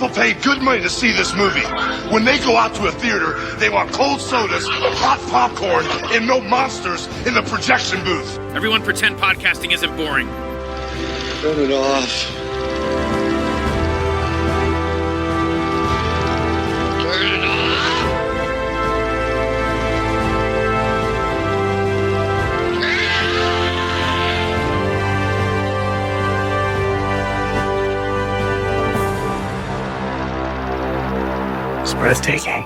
People pay good money to see this movie. When they go out to a theater, they want cold sodas, hot popcorn, and no monsters in the projection booth. Everyone pretend podcasting isn't boring. Turn it off. Turn it off. It's breathtaking.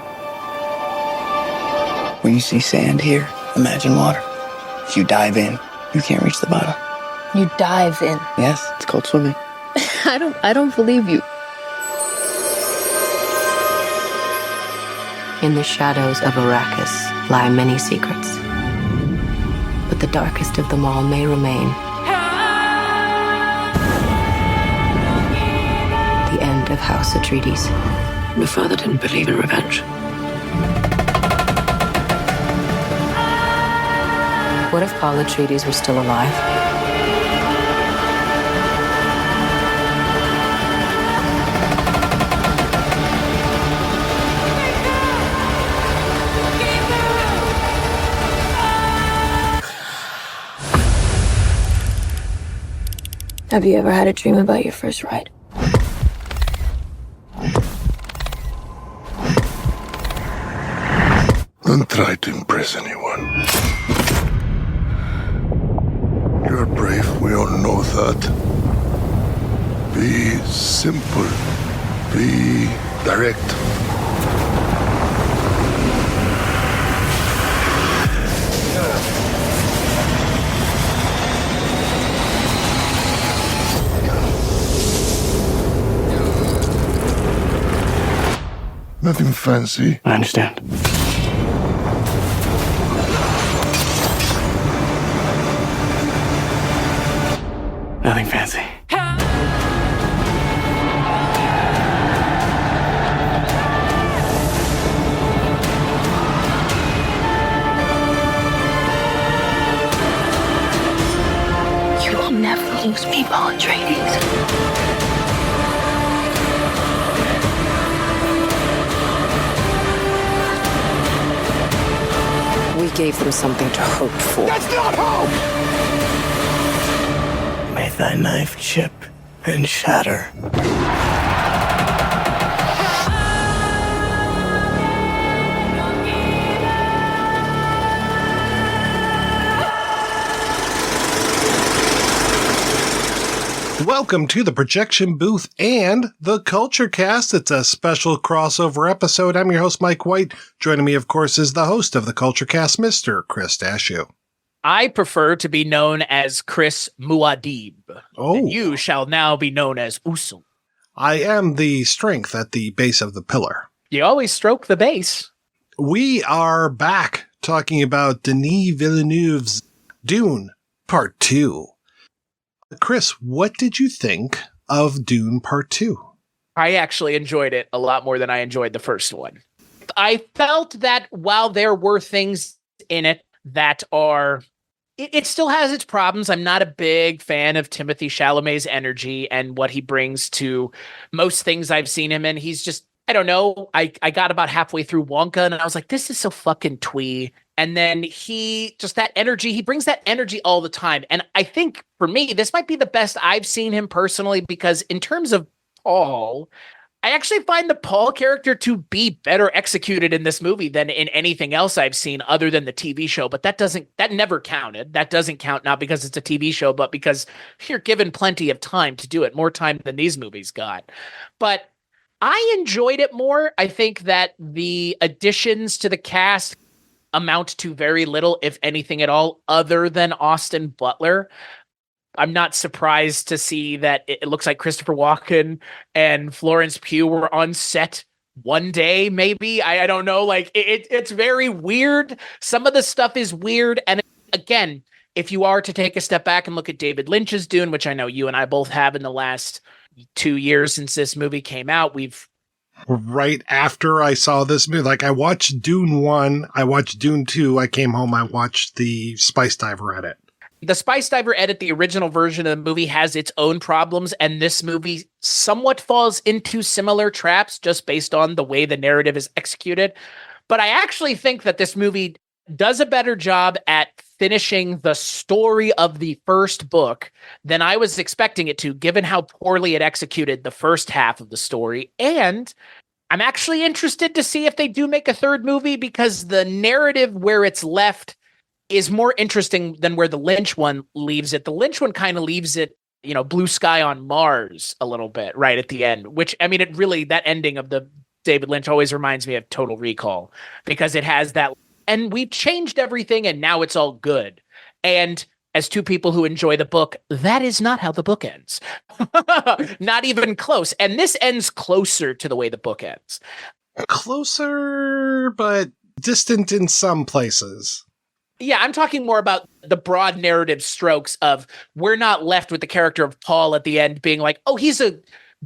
When you see sand here, imagine water. If you dive in, you can't reach the bottom. You dive in? Yes, it's called swimming. I don't believe you. In the shadows of Arrakis lie many secrets. But the darkest of them all may remain. The end of House Atreides. My father didn't believe in revenge. What if Paul Atreides were still alive? Have you ever had a dream about your first ride? Don't try to impress anyone. You're brave, we all know that. Be simple. Be direct. Nothing fancy. I understand. Nothing fancy. You will never lose me, Paul Atreides. We gave them something to hope for. That's not hope! May thy knife chip and shatter. Welcome to the Projection Booth and the Kulturecast. It's a special crossover episode. I'm your host, Mike White. Joining me, of course, is the host of the Kulturecast, Mr. Chris Stachiw. I prefer to be known as Chris Muad'Dib. Oh. And you shall now be known as Usul. I am the strength at the base of the pillar. You always stroke the base. We are back talking about Denis Villeneuve's Dune Part 2. Chris, what did you think of Dune Part 2? I actually enjoyed it a lot more than I enjoyed the first one. I felt that while there were things in it that are... It still has its problems. I'm not a big fan of Timothée Chalamet's energy and what he brings to most things I've seen him in. He's just, I don't know. I got about halfway through Wonka and I was like, this is so fucking twee. And then he brings that energy all the time. And I think for me, this might be the best I've seen him personally, because in terms of Paul, I actually find the Paul character to be better executed in this movie than in anything else I've seen other than the TV show. But that never counted. That doesn't count, not because it's a TV show, but because you're given plenty of time to do it, more time than these movies got. But I enjoyed it more. I think that the additions to the cast amount to very little, if anything at all, other than Austin Butler. I'm not surprised to see that it looks like Christopher Walken and Florence Pugh were on set one day, maybe. I don't know. Like, it's very weird. Some of the stuff is weird. And again, if you are to take a step back and look at David Lynch's Dune, which I know you and I both have in the last 2 years since this movie came out, right after I saw this movie, like I watched Dune 1, I watched Dune 2, I came home, I watched the Spice Diver edit. The Spice Diver edit, the original version of the movie, has its own problems, and this movie somewhat falls into similar traps just based on the way the narrative is executed. But I actually think that this movie does a better job at finishing the story of the first book than I was expecting it to, given how poorly it executed the first half of the story. And I'm actually interested to see if they do make a third movie, because the narrative where it's left is more interesting than where the Lynch one leaves it. The Lynch one kind of leaves it, blue sky on Mars a little bit right at the end, which, I mean, that ending of the David Lynch always reminds me of Total Recall, because it has that, and we've changed everything and now it's all good. And as two people who enjoy the book, that is not how the book ends. Not even close. And this ends closer to the way the book ends. Closer, but distant in some places. Yeah, I'm talking more about the broad narrative strokes of, we're not left with the character of Paul at the end being like, oh, he's a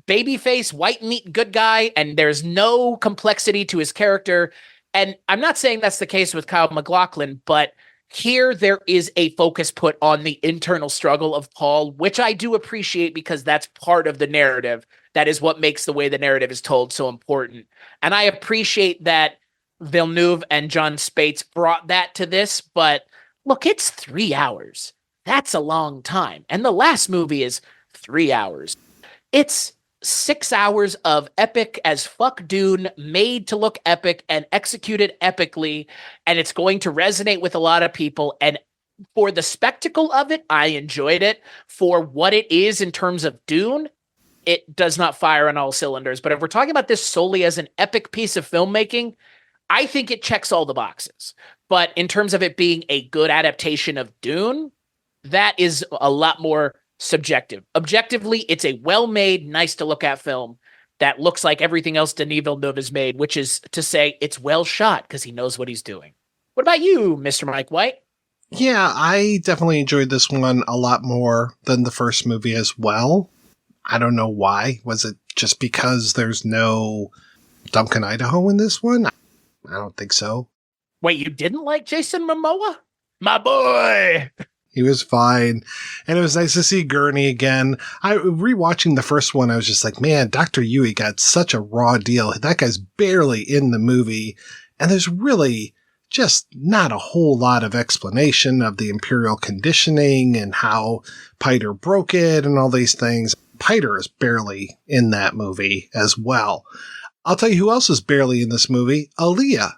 babyface, white meat good guy, and there's no complexity to his character. And I'm not saying that's the case with Kyle MacLachlan, but here there is a focus put on the internal struggle of Paul, which I do appreciate, because that's part of the narrative. That is what makes the way the narrative is told so important. And I appreciate that Villeneuve and John Spates brought that to this, but look, it's 3 hours. That's a long time. And the last movie is 3 hours. It's 6 hours of epic as fuck Dune, made to look epic and executed epically, and it's going to resonate with a lot of people. And for the spectacle of it, I enjoyed it. For what it is in terms of Dune, it does not fire on all cylinders. But if we're talking about this solely as an epic piece of filmmaking, I think it checks all the boxes. But in terms of it being a good adaptation of Dune, that is a lot more subjective. Objectively, it's a well-made, nice-to-look-at film that looks like everything else Denis Villeneuve has made, which is to say it's well shot because he knows what he's doing. What about you, Mr. Mike White? Yeah, I definitely enjoyed this one a lot more than the first movie as well. I don't know why. Was it just because there's no Duncan Idaho in this one? I don't think so. Wait, you didn't like Jason Momoa? My boy! He was fine. And it was nice to see Gurney again. Rewatching the first one, I was just like, man, Dr. Yui got such a raw deal. That guy's barely in the movie. And there's really just not a whole lot of explanation of the Imperial conditioning and how Piter broke it and all these things. Piter is barely in that movie as well. I'll tell you who else is barely in this movie. Aaliyah.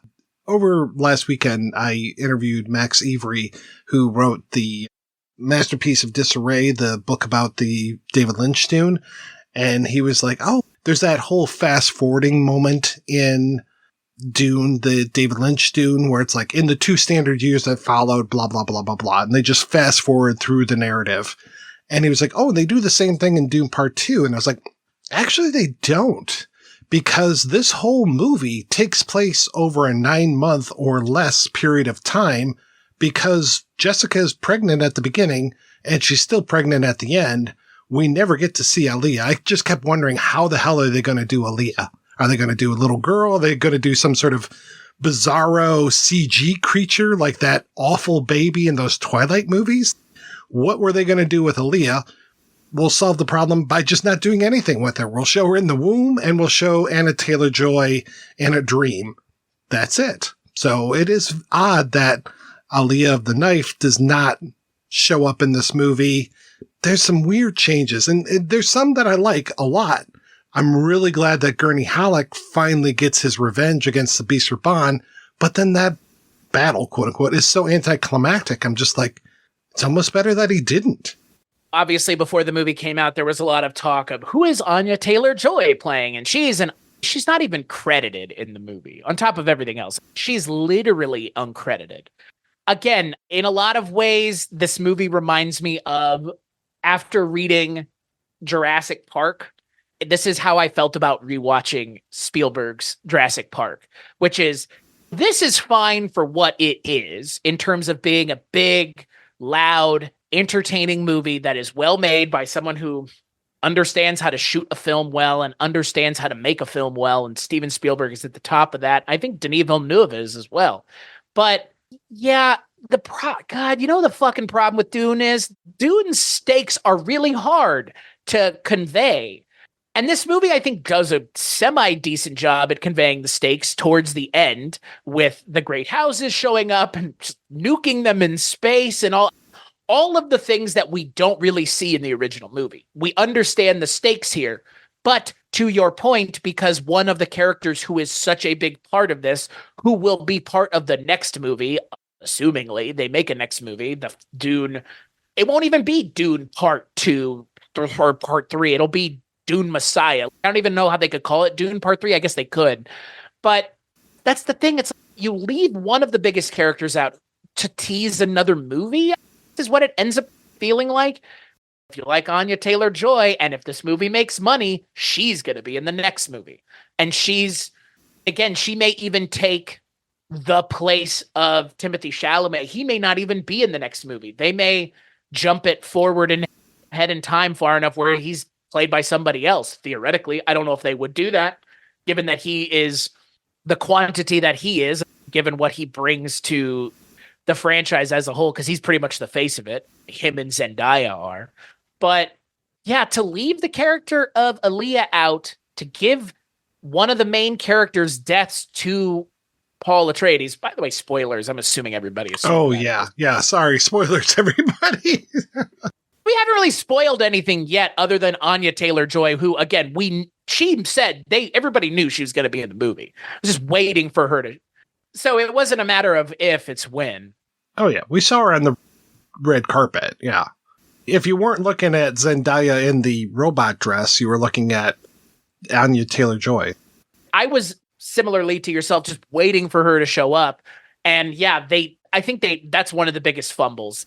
Over last weekend, I interviewed Max Avery, who wrote the Masterpiece of Disarray, the book about the David Lynch Dune. And he was like, oh, there's that whole fast forwarding moment in Dune, the David Lynch Dune, where it's like in the 2 standard years that followed, blah, blah, blah, blah, blah. And they just fast forward through the narrative. And he was like, oh, they do the same thing in Dune Part 2. And I was like, actually, they don't. Because this whole movie takes place over a 9-month or less period of time, because Jessica is pregnant at the beginning and she's still pregnant at the end. We never get to see Aaliyah. I just kept wondering, how the hell are they going to do Aaliyah? Are they going to do a little girl? Are they going to do some sort of bizarro CG creature like that awful baby in those Twilight movies? What were they going to do with Aaliyah? We'll solve the problem by just not doing anything with her. We'll show her in the womb and we'll show Anna Taylor-Joy in a dream. That's it. So it is odd that Aaliyah of the Knife does not show up in this movie. There's some weird changes, and there's some that I like a lot. I'm really glad that Gurney Halleck finally gets his revenge against the Beast Raban, but then that battle, quote unquote, is so anticlimactic. I'm just like, it's almost better that he didn't. Obviously, before the movie came out, there was a lot of talk of who is Anya Taylor-Joy playing, and she's not even credited in the movie. On top of everything else, she's literally uncredited. Again, in a lot of ways, this movie reminds me of, after reading Jurassic Park, this is how I felt about rewatching Spielberg's Jurassic Park, which is, this is fine for what it is in terms of being a big, loud, entertaining movie that is well made by someone who understands how to shoot a film well and understands how to make a film well. And Steven Spielberg is at the top of that. I think Denis Villeneuve is as well. But yeah, God, you know the fucking problem with Dune is? Dune's stakes are really hard to convey. And this movie, I think, does a semi-decent job at conveying the stakes towards the end, with the great houses showing up and just nuking them in space and all of the things that we don't really see in the original movie. We understand the stakes here, but to your point, because one of the characters who is such a big part of this, who will be part of the next movie, assumingly they make a next movie, the Dune, it won't even be Dune Part 2 or Part 3. It'll be Dune Messiah. I don't even know how they could call it Dune Part 3. I guess they could. But that's the thing. It's like you leave one of the biggest characters out to tease another movie, is what it ends up feeling like. If you like Anya Taylor-Joy, and if this movie makes money, she's going to be in the next movie. And she may even take the place of Timothée Chalamet. He may not even be in the next movie. They may jump it forward and ahead in time far enough where he's played by somebody else, theoretically. I don't know if they would do that, given that he is the quantity that he is, given what he brings to the franchise as a whole, because he's pretty much the face of it. Him and Zendaya are. But yeah, to leave the character of Aaliyah out, to give one of the main characters' deaths to Paul Atreides. By the way, spoilers. I'm assuming everybody is. Oh, yeah. Yeah. Sorry. Spoilers, everybody. We haven't really spoiled anything yet other than Anya Taylor-Joy, who, again, she said everybody knew she was going to be in the movie. I was just waiting for her to. So it wasn't a matter of if, it's when. Oh, yeah. We saw her on the red carpet. Yeah. If you weren't looking at Zendaya in the robot dress, you were looking at Anya Taylor-Joy. I was similarly to yourself, just waiting for her to show up. And yeah, I think that's one of the biggest fumbles,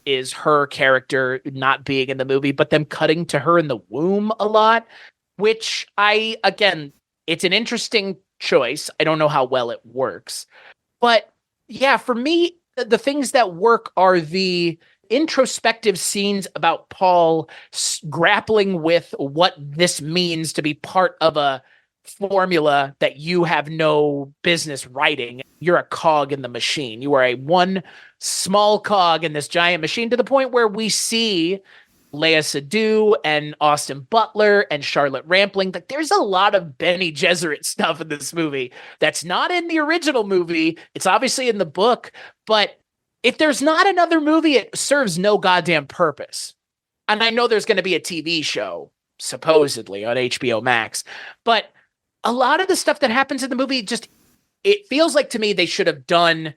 is her character not being in the movie, but them cutting to her in the womb a lot, which it's an interesting choice. I don't know how well it works. But yeah, for me, the things that work are the introspective scenes about Paul grappling with what this means to be part of a formula that you have no business writing. You're a cog in the machine. You are one small cog in this giant machine, to the point where we see Léa Seydoux and Austin Butler and Charlotte Rampling. Like, there's a lot of Bene Gesserit stuff in this movie that's not in the original movie. It's obviously in the book, but if there's not another movie, it serves no goddamn purpose. And I know there's going to be a TV show, supposedly, on HBO Max, but a lot of the stuff that happens in the movie, it feels like to me they should have done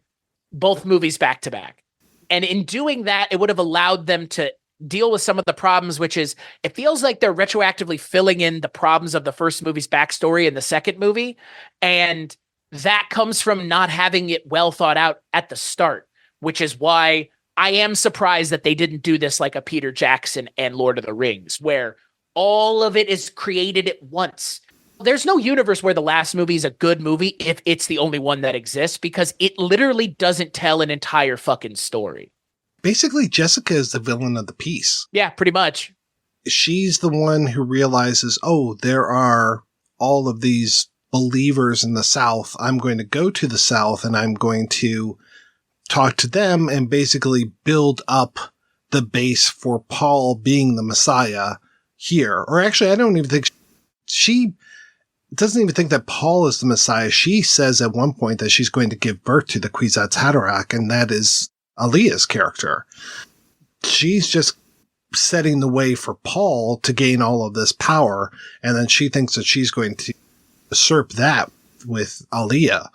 both movies back to back. And in doing that, it would have allowed them to deal with some of the problems, which is, it feels like they're retroactively filling in the problems of the first movie's backstory in the second movie. And that comes from not having it well thought out at the start, which is why I am surprised that they didn't do this like a Peter Jackson and Lord of the Rings, where all of it is created at once. There's no universe where the last movie is a good movie if it's the only one that exists, because it literally doesn't tell an entire fucking story. Basically, Jessica is the villain of the piece. Yeah, pretty much. She's the one who realizes, oh, there are all of these believers in the South. I'm going to go to the South and I'm going to talk to them and basically build up the base for Paul being the Messiah here. Or actually, I don't even think she doesn't even think that Paul is the Messiah. She says at one point that she's going to give birth to the Kwisatz Haderach, and that is Aaliyah's character. She's just setting the way for Paul to gain all of this power, and then she thinks that she's going to usurp that with Aaliyah,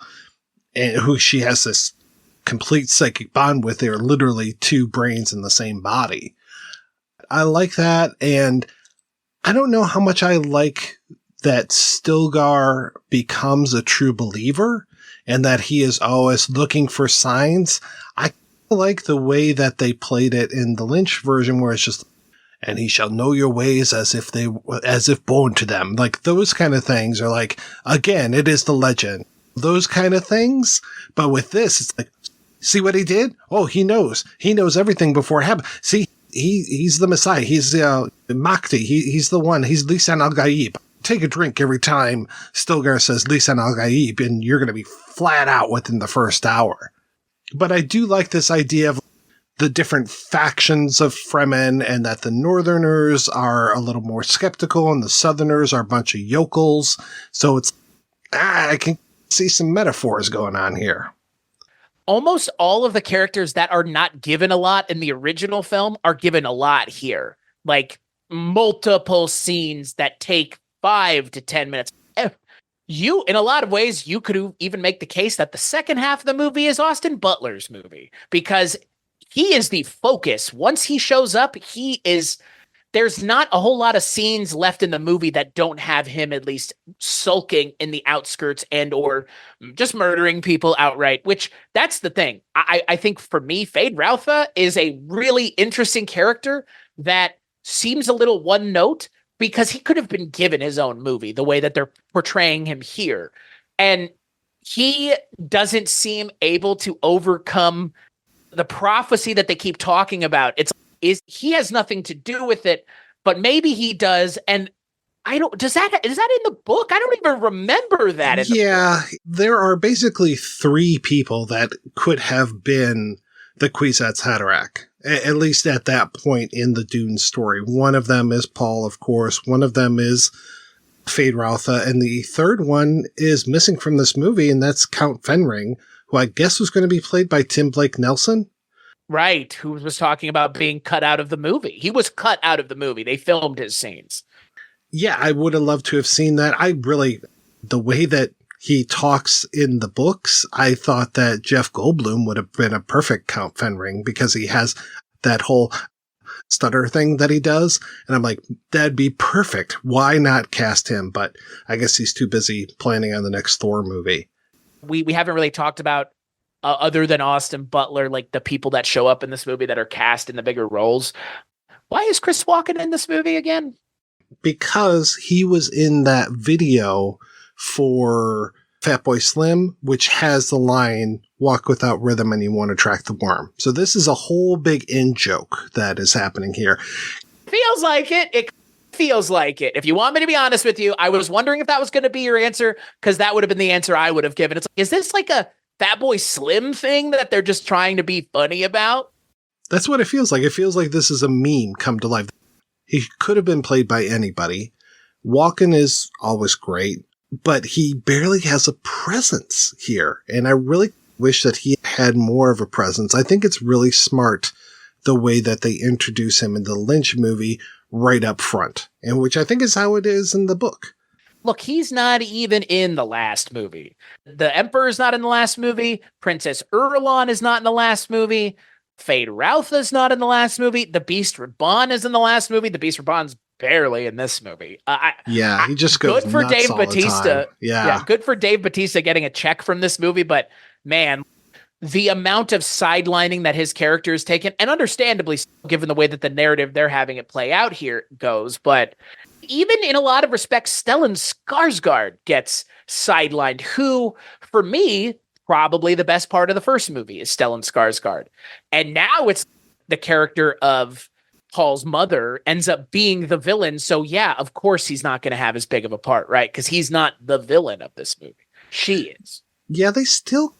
and who she has this complete psychic bond with. They're literally two brains in the same body. I like that, and I don't know how much I like that Stilgar becomes a true believer and that he is always looking for signs. I like the way that they played it in the Lynch version, where it's just, and he shall know your ways as if born to them. Like, those kind of things are like, again, it is the legend, those kind of things. But with this, it's like, see what he did? Oh, he knows everything before it happened. See, he's the Messiah. He's Mahdi. He's the one. He's Lisan al-Gaib. Take a drink every time Stilgar says Lisan al-Gaib, and you're going to be flat out within the first hour. But I do like this idea of the different factions of Fremen, and that the Northerners are a little more skeptical and the Southerners are a bunch of yokels. So it's, I can see some metaphors going on here. Almost all of the characters that are not given a lot in the original film are given a lot here. Like multiple scenes that take 5 to 10 minutes. In a lot of ways, you could even make the case that the second half of the movie is Austin Butler's movie, because he is the focus. Once he shows up, there's not a whole lot of scenes left in the movie that don't have him at least sulking in the outskirts and or just murdering people outright, which that's the thing. I think for me, Feyd-Rautha is a really interesting character that seems a little one note, because he could have been given his own movie the way that they're portraying him here. And he doesn't seem able to overcome the prophecy that they keep talking about. He has nothing to do with it, but maybe he does. And is that in the book? I don't even remember that. There are basically 3 people that could have been the Kwisatz Haderach, at least at that point in the Dune story. One of them is Paul, of course. One of them is Feyd-Rautha. And the third one is missing from this movie, and that's Count Fenring, who I guess was going to be played by Tim Blake Nelson. Right, who was talking about being cut out of the movie. He was cut out of the movie. They filmed his scenes. Yeah, I would have loved to have seen that. The way that he talks in the books, I thought that Jeff Goldblum would have been a perfect Count Fenring, because he has that whole stutter thing that he does. And I'm like, that'd be perfect. Why not cast him? But I guess he's too busy planning on the next Thor movie. We haven't really talked about, other than Austin Butler, like the people that show up in this movie that are cast in the bigger roles. Why is Chris Walken in this movie again? Because he was in that video for Fatboy Slim, which has the line, "Walk without rhythm and you won't attract the worm." So this is a whole big in-joke that is happening here. Feels like it. It feels like it. If you want me to be honest with you, I was wondering if that was going to be your answer, because that would have been the answer I would have given. It's like, is this like a Fatboy Slim thing that they're just trying to be funny about? That's what it feels like. It feels like this is a meme come to life. He could have been played by anybody. Walken is always great, but he barely has a presence here. And I really wish that he had more of a presence. I think it's really smart the way that they introduce him in the Lynch movie right up front, and which I think is how it is in the book. Look, he's not even in the last movie. The Emperor's not in the last movie. Princess Irulan is not in the last movie. Feyd-Rautha is not in the last movie. The Beast Raban is in the last movie. The Beast Raban's barely in this movie. He just goes good for nuts Dave all the Bautista. time. Yeah, good for Dave Bautista getting a check from this movie. But man, the amount of sidelining that his character is taken, and understandably, given the way that the narrative they're having it play out here goes, but even in a lot of respects, Stellan Skarsgård gets sidelined, who, for me, probably the best part of the first movie is Stellan Skarsgård. And now it's the character of Paul's mother ends up being the villain. So yeah, of course he's not going to have as big of a part, right? Because he's not the villain of this movie. She is. Yeah, they still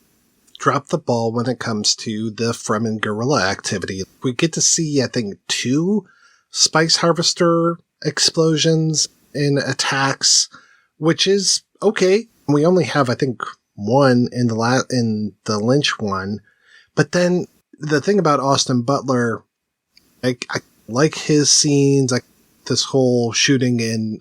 drop the ball when it comes to the Fremen guerrilla activity. We get to see, I think, 2 spice harvester explosions and attacks, which is okay. We only have, I think, 1 in the Lynch one. But then the thing about Austin Butler, I like his scenes, like this whole shooting in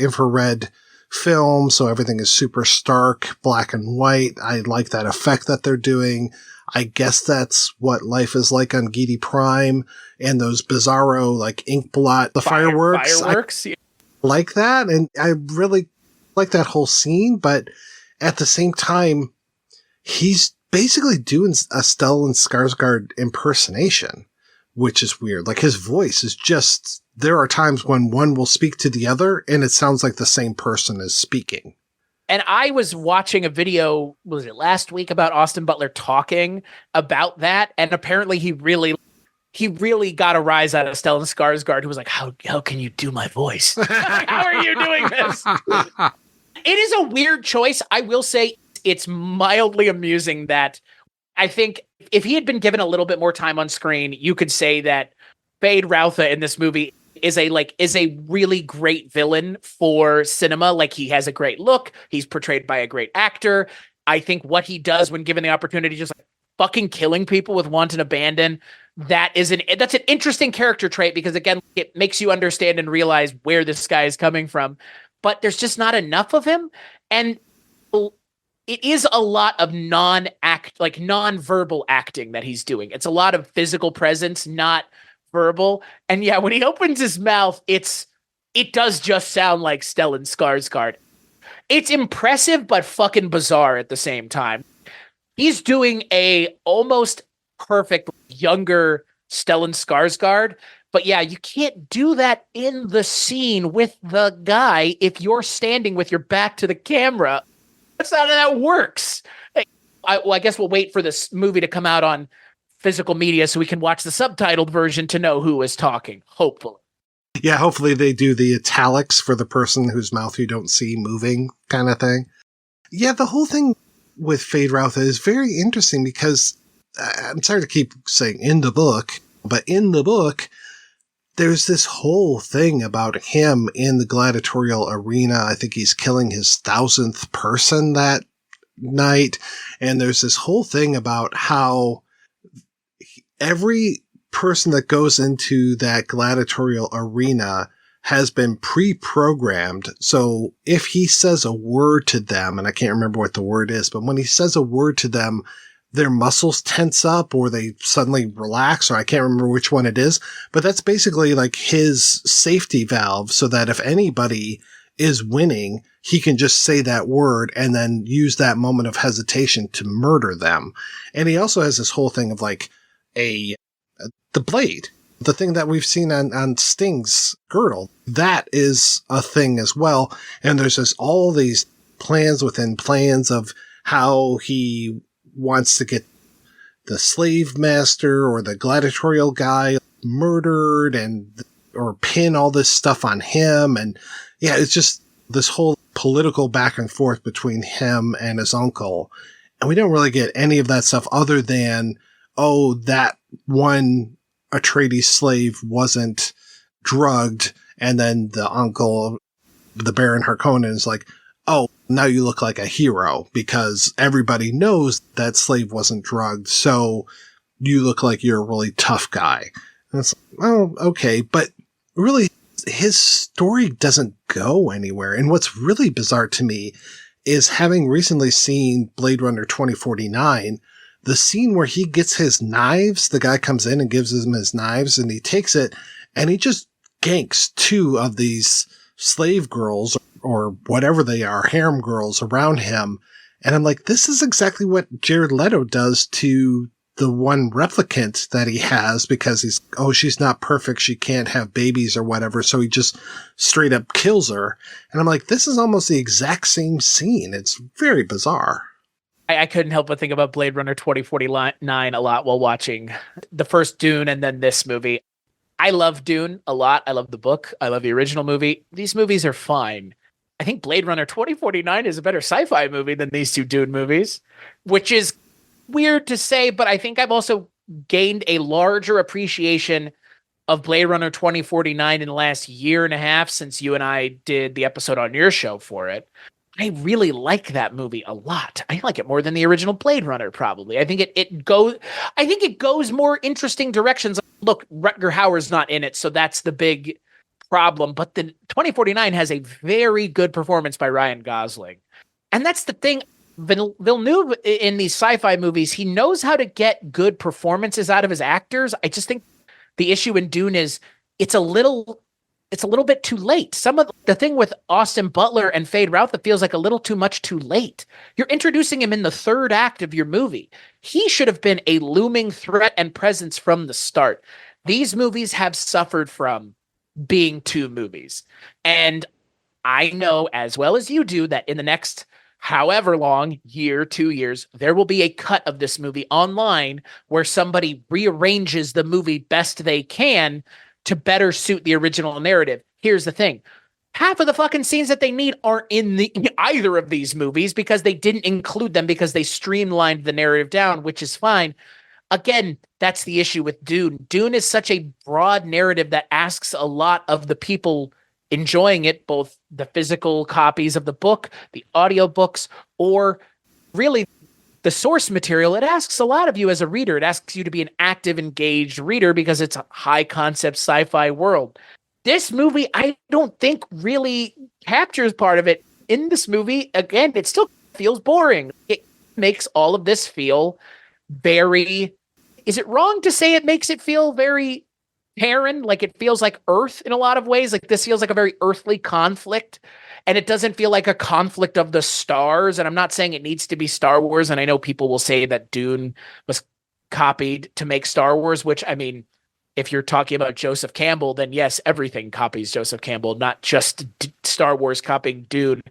infrared film, so everything is super stark, black and white. I like that effect that they're doing. I guess that's what life is like on Giedi Prime, and those bizarro, like, ink blot, the fireworks. Fireworks, I like that, and I really like that whole scene, but at the same time, he's basically doing a Stellan Skarsgård impersonation, which is weird. Like, his voice is just, there are times when one will speak to the other, and it sounds like the same person is speaking. And I was watching a video, was it last week, about Austin Butler talking about that, and apparently he really got a rise out of Stellan Skarsgård, who was like, how can you do my voice? How are you doing this? It is a weird choice. I will say it's mildly amusing that I think if he had been given a little bit more time on screen, you could say that Feyd-Rautha in this movie is a really great villain for cinema. Like, he has a great look. He's portrayed by a great actor. I think what he does when given the opportunity, just like fucking killing people with wanton abandon, that's an interesting character trait, because again, it makes you understand and realize where this guy is coming from. But there's just not enough of him. And it is a lot of non-verbal acting that he's doing. It's a lot of physical presence, not verbal. And yeah, when he opens his mouth, it does just sound like Stellan Skarsgård. It's impressive, but fucking bizarre at the same time. He's doing a almost perfect younger Stellan Skarsgård. But yeah, you can't do that in the scene with the guy if you're standing with your back to the camera. That's not how that works. I guess we'll wait for this movie to come out on physical media so we can watch the subtitled version to know who is talking, hopefully. Yeah, hopefully they do the italics for the person whose mouth you don't see moving kind of thing. Yeah, the whole thing with Feyd-Rautha is very interesting because I'm sorry to keep saying in the book, but in the book, there's this whole thing about him in the gladiatorial arena. I think he's killing his 1,000th person that night. And there's this whole thing about how every person that goes into that gladiatorial arena has been pre-programmed. So if he says a word to them, and I can't remember what the word is, but when he says a word to them, their muscles tense up or they suddenly relax, or I can't remember which one it is, but that's basically like his safety valve so that if anybody is winning, he can just say that word and then use that moment of hesitation to murder them. And he also has this whole thing of like the blade, the thing that we've seen on Sting's girdle. That is a thing as well. And there's all these plans within plans of how he wants to get the slave master or the gladiatorial guy murdered or pin all this stuff on him. And yeah, it's just this whole political back and forth between him and his uncle. And we don't really get any of that stuff other than, oh, that one Atreides slave wasn't drugged. And then the uncle, the Baron Harkonnen, is like, oh, now you look like a hero because everybody knows that slave wasn't drugged. So you look like you're a really tough guy. And it's like, oh, okay. But really, his story doesn't go anywhere. And what's really bizarre to me is, having recently seen Blade Runner 2049, the scene where he gets his knives, the guy comes in and gives him his knives and he takes it and he just ganks two of these slave girls or whatever they are, harem girls around him. And I'm like, this is exactly what Jared Leto does to the one replicant that he has, because he's, oh, she's not perfect, she can't have babies or whatever. So he just straight up kills her. And I'm like, this is almost the exact same scene. It's very bizarre. I couldn't help but think about Blade Runner 2049 a lot while watching the first Dune and then this movie. I love Dune a lot. I love the book. I love the original movie. These movies are fine. I think Blade Runner 2049 is a better sci-fi movie than these two Dune movies, which is weird to say, but I think I've also gained a larger appreciation of Blade Runner 2049 in the last year and a half since you and I did the episode on your show for it. I really like that movie a lot. I like it more than the original Blade Runner, probably. I think it goes more interesting directions. Look, Rutger Hauer's not in it, so that's the big problem. But the 2049 has a very good performance by Ryan Gosling. And that's the thing. Villeneuve in these sci-fi movies, he knows how to get good performances out of his actors. I just think the issue in Dune is it's a little bit too late. Some of the thing with Austin Butler and Feyd-Rautha feels like a little too much too late. You're introducing him in the third act of your movie. He should have been a looming threat and presence from the start. These movies have suffered from being two movies. And I know as well as you do that in the next however long, year, 2 years, there will be a cut of this movie online where somebody rearranges the movie best they can to better suit the original narrative. Here's the thing. half of the fucking scenes that they need aren't in either of these movies because they didn't include them because they streamlined the narrative down, which is fine. Again, that's the issue with Dune. Dune is such a broad narrative that asks a lot of the people enjoying it, both the physical copies of the book, the audiobooks, or really the source material. It asks a lot of you as a reader. It asks you to be an active, engaged reader because it's a high concept sci-fi world. This movie, I don't think really captures part of it. In this movie, again, it still feels boring. It makes all of this feel very, is it wrong to say it makes it feel very Terran? Like it feels like Earth in a lot of ways. Like this feels like a very earthly conflict, and it doesn't feel like a conflict of the stars. And I'm not saying it needs to be Star Wars. And I know people will say that Dune was copied to make Star Wars, which, I mean, if you're talking about Joseph Campbell, then yes, everything copies Joseph Campbell, not just Star Wars copying Dune.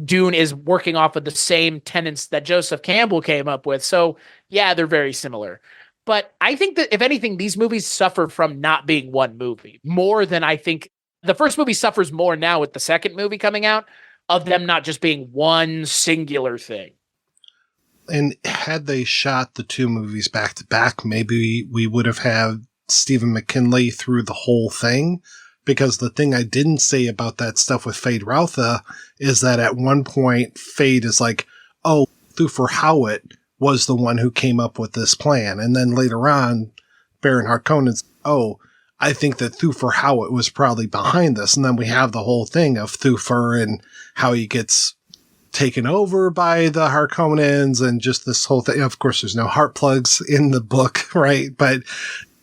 Dune is working off of the same tenets that Joseph Campbell came up with. So yeah, they're very similar. But I think that if anything, these movies suffer from not being one movie more than I think the first movie suffers more now with the second movie coming out of them not just being one singular thing. And had they shot the two movies back to back, maybe we would have had Stephen McKinley through the whole thing, because the thing I didn't say about that stuff with Feyd-Rautha is that at one point Feyd is like, oh, Thufir Hawat was the one who came up with this plan. And then later on, Baron Harkonnen's, oh, I think that Thufir Hawat was probably behind this. And then we have the whole thing of Thufir and how he gets taken over by the Harkonnens and just this whole thing. Of course, there's no heart plugs in the book, right? But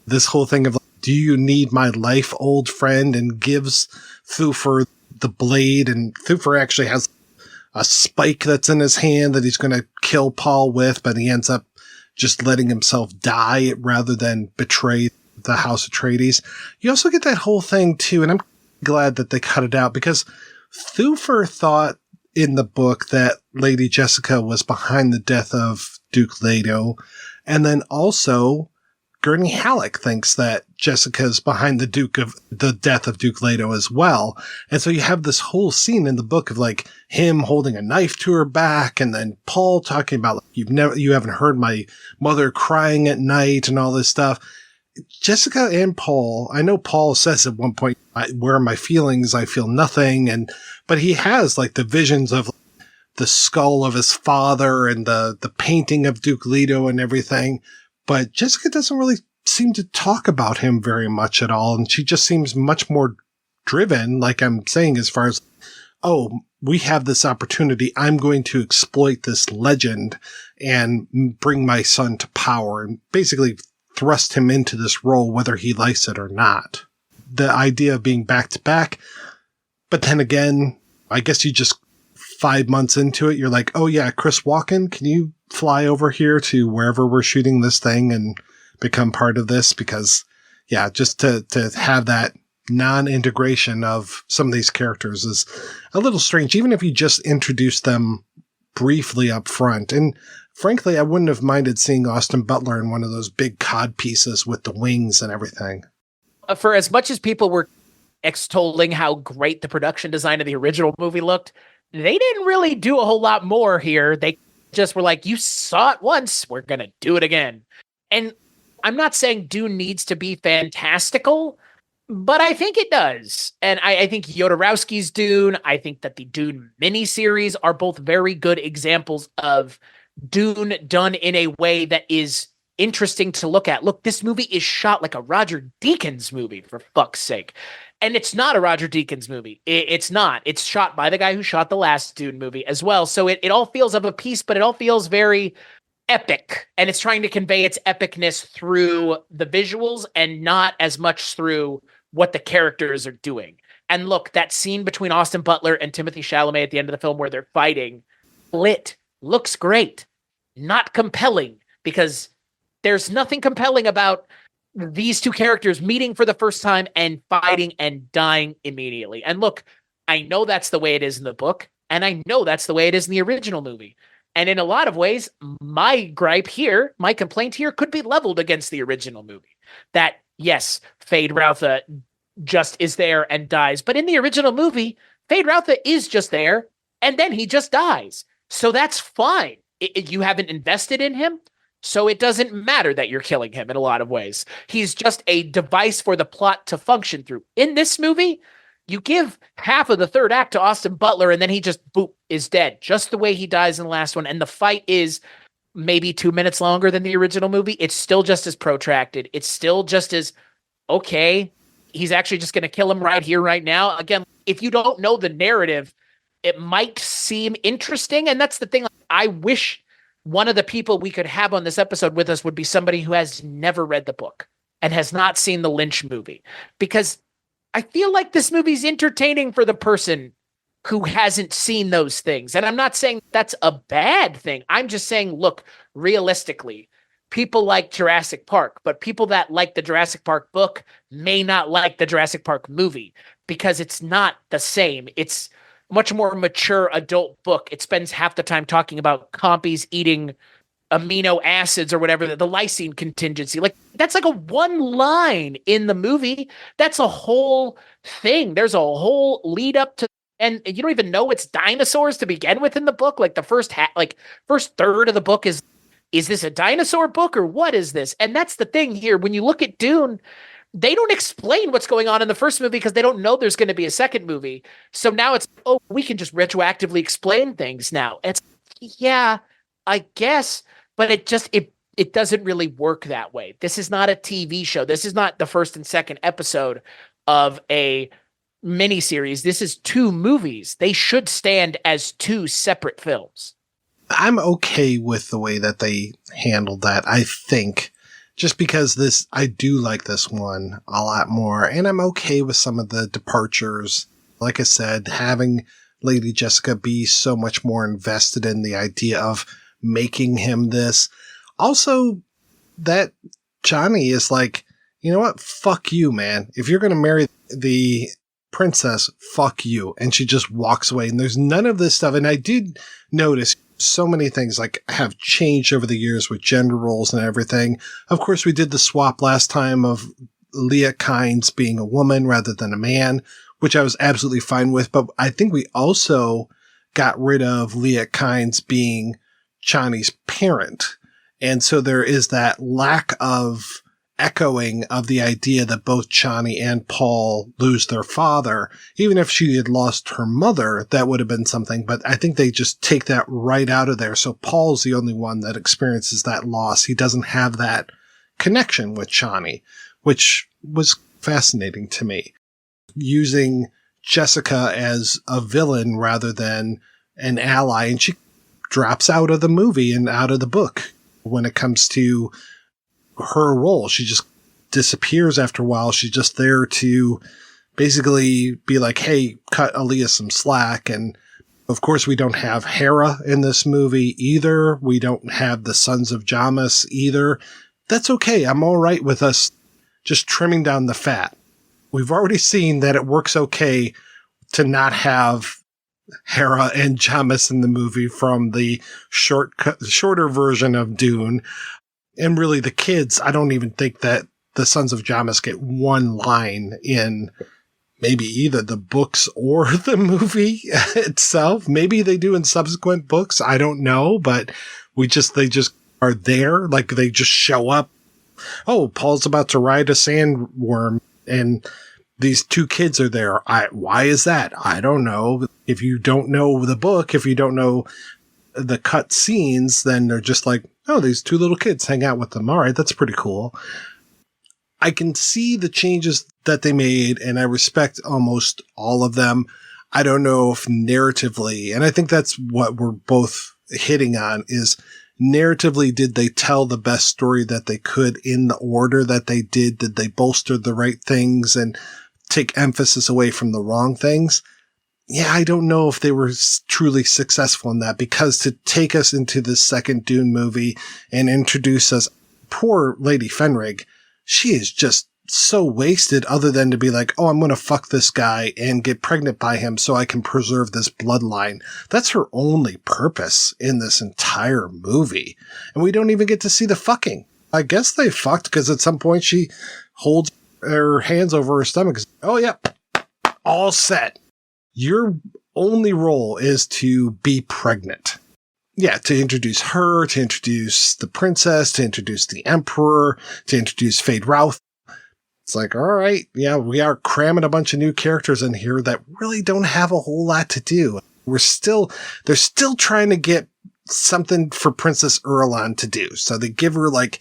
this whole thing of, do you need my life, old friend? And gives Thufir the blade. And Thufir actually has a spike that's in his hand that he's going to kill Paul with, but he ends up just letting himself die rather than betray the House Atreides. You also get that whole thing too, and I'm glad that they cut it out, because Thufir thought in the book that Lady Jessica was behind the death of Duke Leto, and then also Gurney Halleck thinks that Jessica's behind the death of Duke Leto as well. And so you have this whole scene in the book of like him holding a knife to her back, and then Paul talking about like, you haven't heard my mother crying at night and all this stuff. Jessica and Paul, I know Paul says at one point, where are my feelings? I feel nothing. But he has like the visions of the skull of his father and the painting of Duke Leto and everything. But Jessica doesn't really seem to talk about him very much at all. And she just seems much more driven, like I'm saying, as far as, oh, we have this opportunity. I'm going to exploit this legend and bring my son to power, and basically thrust him into this role, whether he likes it or not. The idea of being back to back. But then again, I guess you just 5 months into it, you're like, oh yeah, Chris Walken, can you fly over here to wherever we're shooting this thing and become part of this? Because yeah, just to have that non-integration of some of these characters is a little strange, even if you just introduce them briefly up front. And frankly, I wouldn't have minded seeing Austin Butler in one of those big cod pieces with the wings and everything. For as much as people were extolling how great the production design of the original movie looked, they didn't really do a whole lot more here. They just were like, you saw it once, we're going to do it again. And I'm not saying Dune needs to be fantastical, but I think it does. And I think Jodorowsky's Dune, I think that the Dune miniseries are both very good examples of Dune done in a way that is interesting to look at. Look, this movie is shot like a Roger Deakins movie, for fuck's sake. And it's not a Roger Deakins movie. It's not. It's shot by the guy who shot the last Dune movie as well. So it all feels of a piece, but it all feels very epic. And it's trying to convey its epicness through the visuals and not as much through what the characters are doing. And look, that scene between Austin Butler and Timothée Chalamet at the end of the film where they're fighting, looks great. Not compelling, because there's nothing compelling about these two characters meeting for the first time and fighting and dying immediately. And look, I know that's the way it is in the book, and I know that's the way it is in the original movie. And in a lot of ways, my complaint here could be leveled against the original movie. That, yes, Feyd-Rautha just is there and dies. But in the original movie, Feyd-Rautha is just there, and then he just dies. So that's fine. You haven't invested in him, so it doesn't matter that you're killing him in a lot of ways. He's just a device for the plot to function through. In this movie, you give half of the third act to Austin Butler, and then he just, boop, is dead, just the way he dies in the last one. And the fight is maybe 2 minutes longer than the original movie. It's still just as protracted. It's still just as, okay, he's actually just going to kill him right here, right now. Again, if you don't know the narrative, it might seem interesting. And that's the thing. I wish one of the people we could have on this episode with us would be somebody who has never read the book and has not seen the Lynch movie, because I feel like this movie's entertaining for the person who hasn't seen those things. And I'm not saying that's a bad thing. I'm just saying, look, realistically, people like Jurassic Park, but people that like the Jurassic Park book may not like the Jurassic Park movie because it's not the same. It's much more mature adult book. It spends half the time talking about compies eating amino acids or whatever, the lysine contingency. Like, that's like a one line in the movie. That's a whole thing. There's a whole lead up to, and you don't even know it's dinosaurs to begin with in the book. Like the first third of the book is this a dinosaur book or what is this? And that's the thing here. When you look at Dune, they don't explain what's going on in the first movie because they don't know there's going to be a second movie. So now it's, oh, we can just retroactively explain things now. It's, yeah, I guess, but it doesn't really work that way. This is not a TV show. This is not the first and second episode of a miniseries. This is two movies. They should stand as two separate films. I'm okay with the way that they handled that, I think. Just because I do like this one a lot more, and I'm okay with some of the departures. Like I said, having Lady Jessica be so much more invested in the idea of making him this. Also, that Johnny is like, you know what? Fuck you, man. If you're going to marry the princess, fuck you. And she just walks away, and there's none of this stuff. And I did notice so many things like have changed over the years with gender roles and everything. Of course, we did the swap last time of Leah Kynes being a woman rather than a man, which I was absolutely fine with. But I think we also got rid of Leah Kynes being Chani's parent. And so there is that lack of echoing of the idea that both Chani and Paul lose their father. Even if she had lost her mother, that would have been something. But I think they just take that right out of there. So Paul's the only one that experiences that loss. He doesn't have that connection with Chani, which was fascinating to me. Using Jessica as a villain rather than an ally. And she drops out of the movie and out of the book when it comes to her role. She just disappears after a while. She's just there to basically be like, hey, cut Aaliyah some slack. And of course, we don't have Hera in this movie either. We don't have the Sons of Jamis either. That's okay. I'm all right with us just trimming down the fat. We've already seen that it works okay to not have Hera and Jamis in the movie from the shorter version of Dune. And really, the kids, I don't even think that the Sons of Jamis get one line in maybe either the books or the movie itself. Maybe they do in subsequent books. I don't know, but they just are there. Like they just show up. Oh, Paul's about to ride a sandworm and these two kids are there. Why is that? I don't know. If you don't know the book, if you don't know the cut scenes, then they're just like, oh, these two little kids hang out with them. All right, that's pretty cool. I can see the changes that they made, and I respect almost all of them. I don't know if narratively, and I think that's what we're both hitting on, is narratively, did they tell the best story that they could in the order that they did? Did they bolster the right things and take emphasis away from the wrong things? Yeah, I don't know if they were truly successful in that, because to take us into the second Dune movie and introduce us, poor Lady Fenrig, she is just so wasted other than to be like, oh, I'm going to fuck this guy and get pregnant by him so I can preserve this bloodline. That's her only purpose in this entire movie. And we don't even get to see the fucking. I guess they fucked because at some point she holds her hands over her stomach. Oh, yeah, all set. your only role is to be pregnant. Yeah, to introduce her, to introduce the princess, to introduce the emperor, to introduce Feyd-Rautha. It's like, all right, yeah, we are cramming a bunch of new characters in here that really don't have a whole lot to do. They're still trying to get something for Princess Irulan to do. So they give her like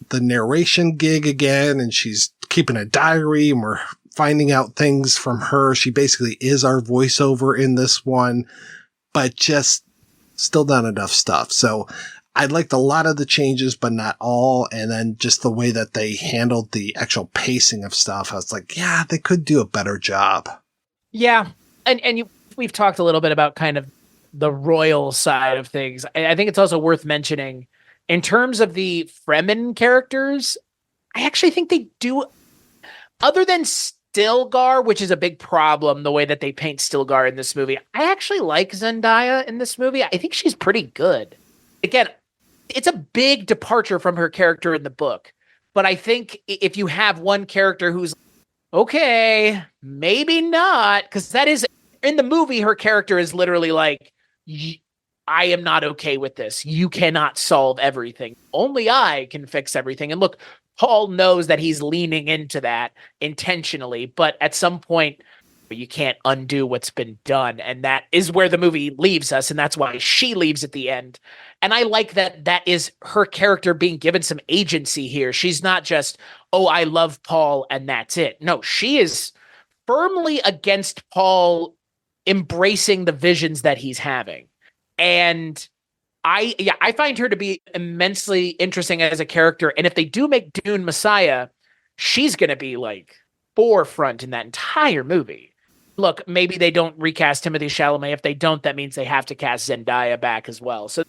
the narration gig again, and she's keeping a diary, and we're finding out things from her. She basically is our voiceover in this one, but just still not enough stuff. So I liked a lot of the changes, but not all. And then just the way that they handled the actual pacing of stuff, I was like, yeah, they could do a better job. Yeah. And we've talked a little bit about kind of the royal side of things. I think it's also worth mentioning in terms of the Fremen characters, I actually think they do, other than Stilgar, which is a big problem, the way that they paint Stilgar in this movie. I actually like Zendaya in this movie. I think she's pretty good. Again, it's a big departure from her character in the book. But I think if you have one character who's, okay, maybe not, because that is, in the movie, her character is literally like, I am not okay with this. You cannot solve everything. Only I can fix everything. And look, Paul knows that he's leaning into that intentionally, but at some point you can't undo what's been done. And that is where the movie leaves us. And that's why she leaves at the end. And I like that is her character being given some agency here. She's not just, oh, I love Paul and that's it. No, she is firmly against Paul embracing the visions that he's having. And I find her to be immensely interesting as a character. And if they do make Dune Messiah, she's going to be like forefront in that entire movie. Look, maybe they don't recast Timothée Chalamet. If they don't, that means they have to cast Zendaya back as well. So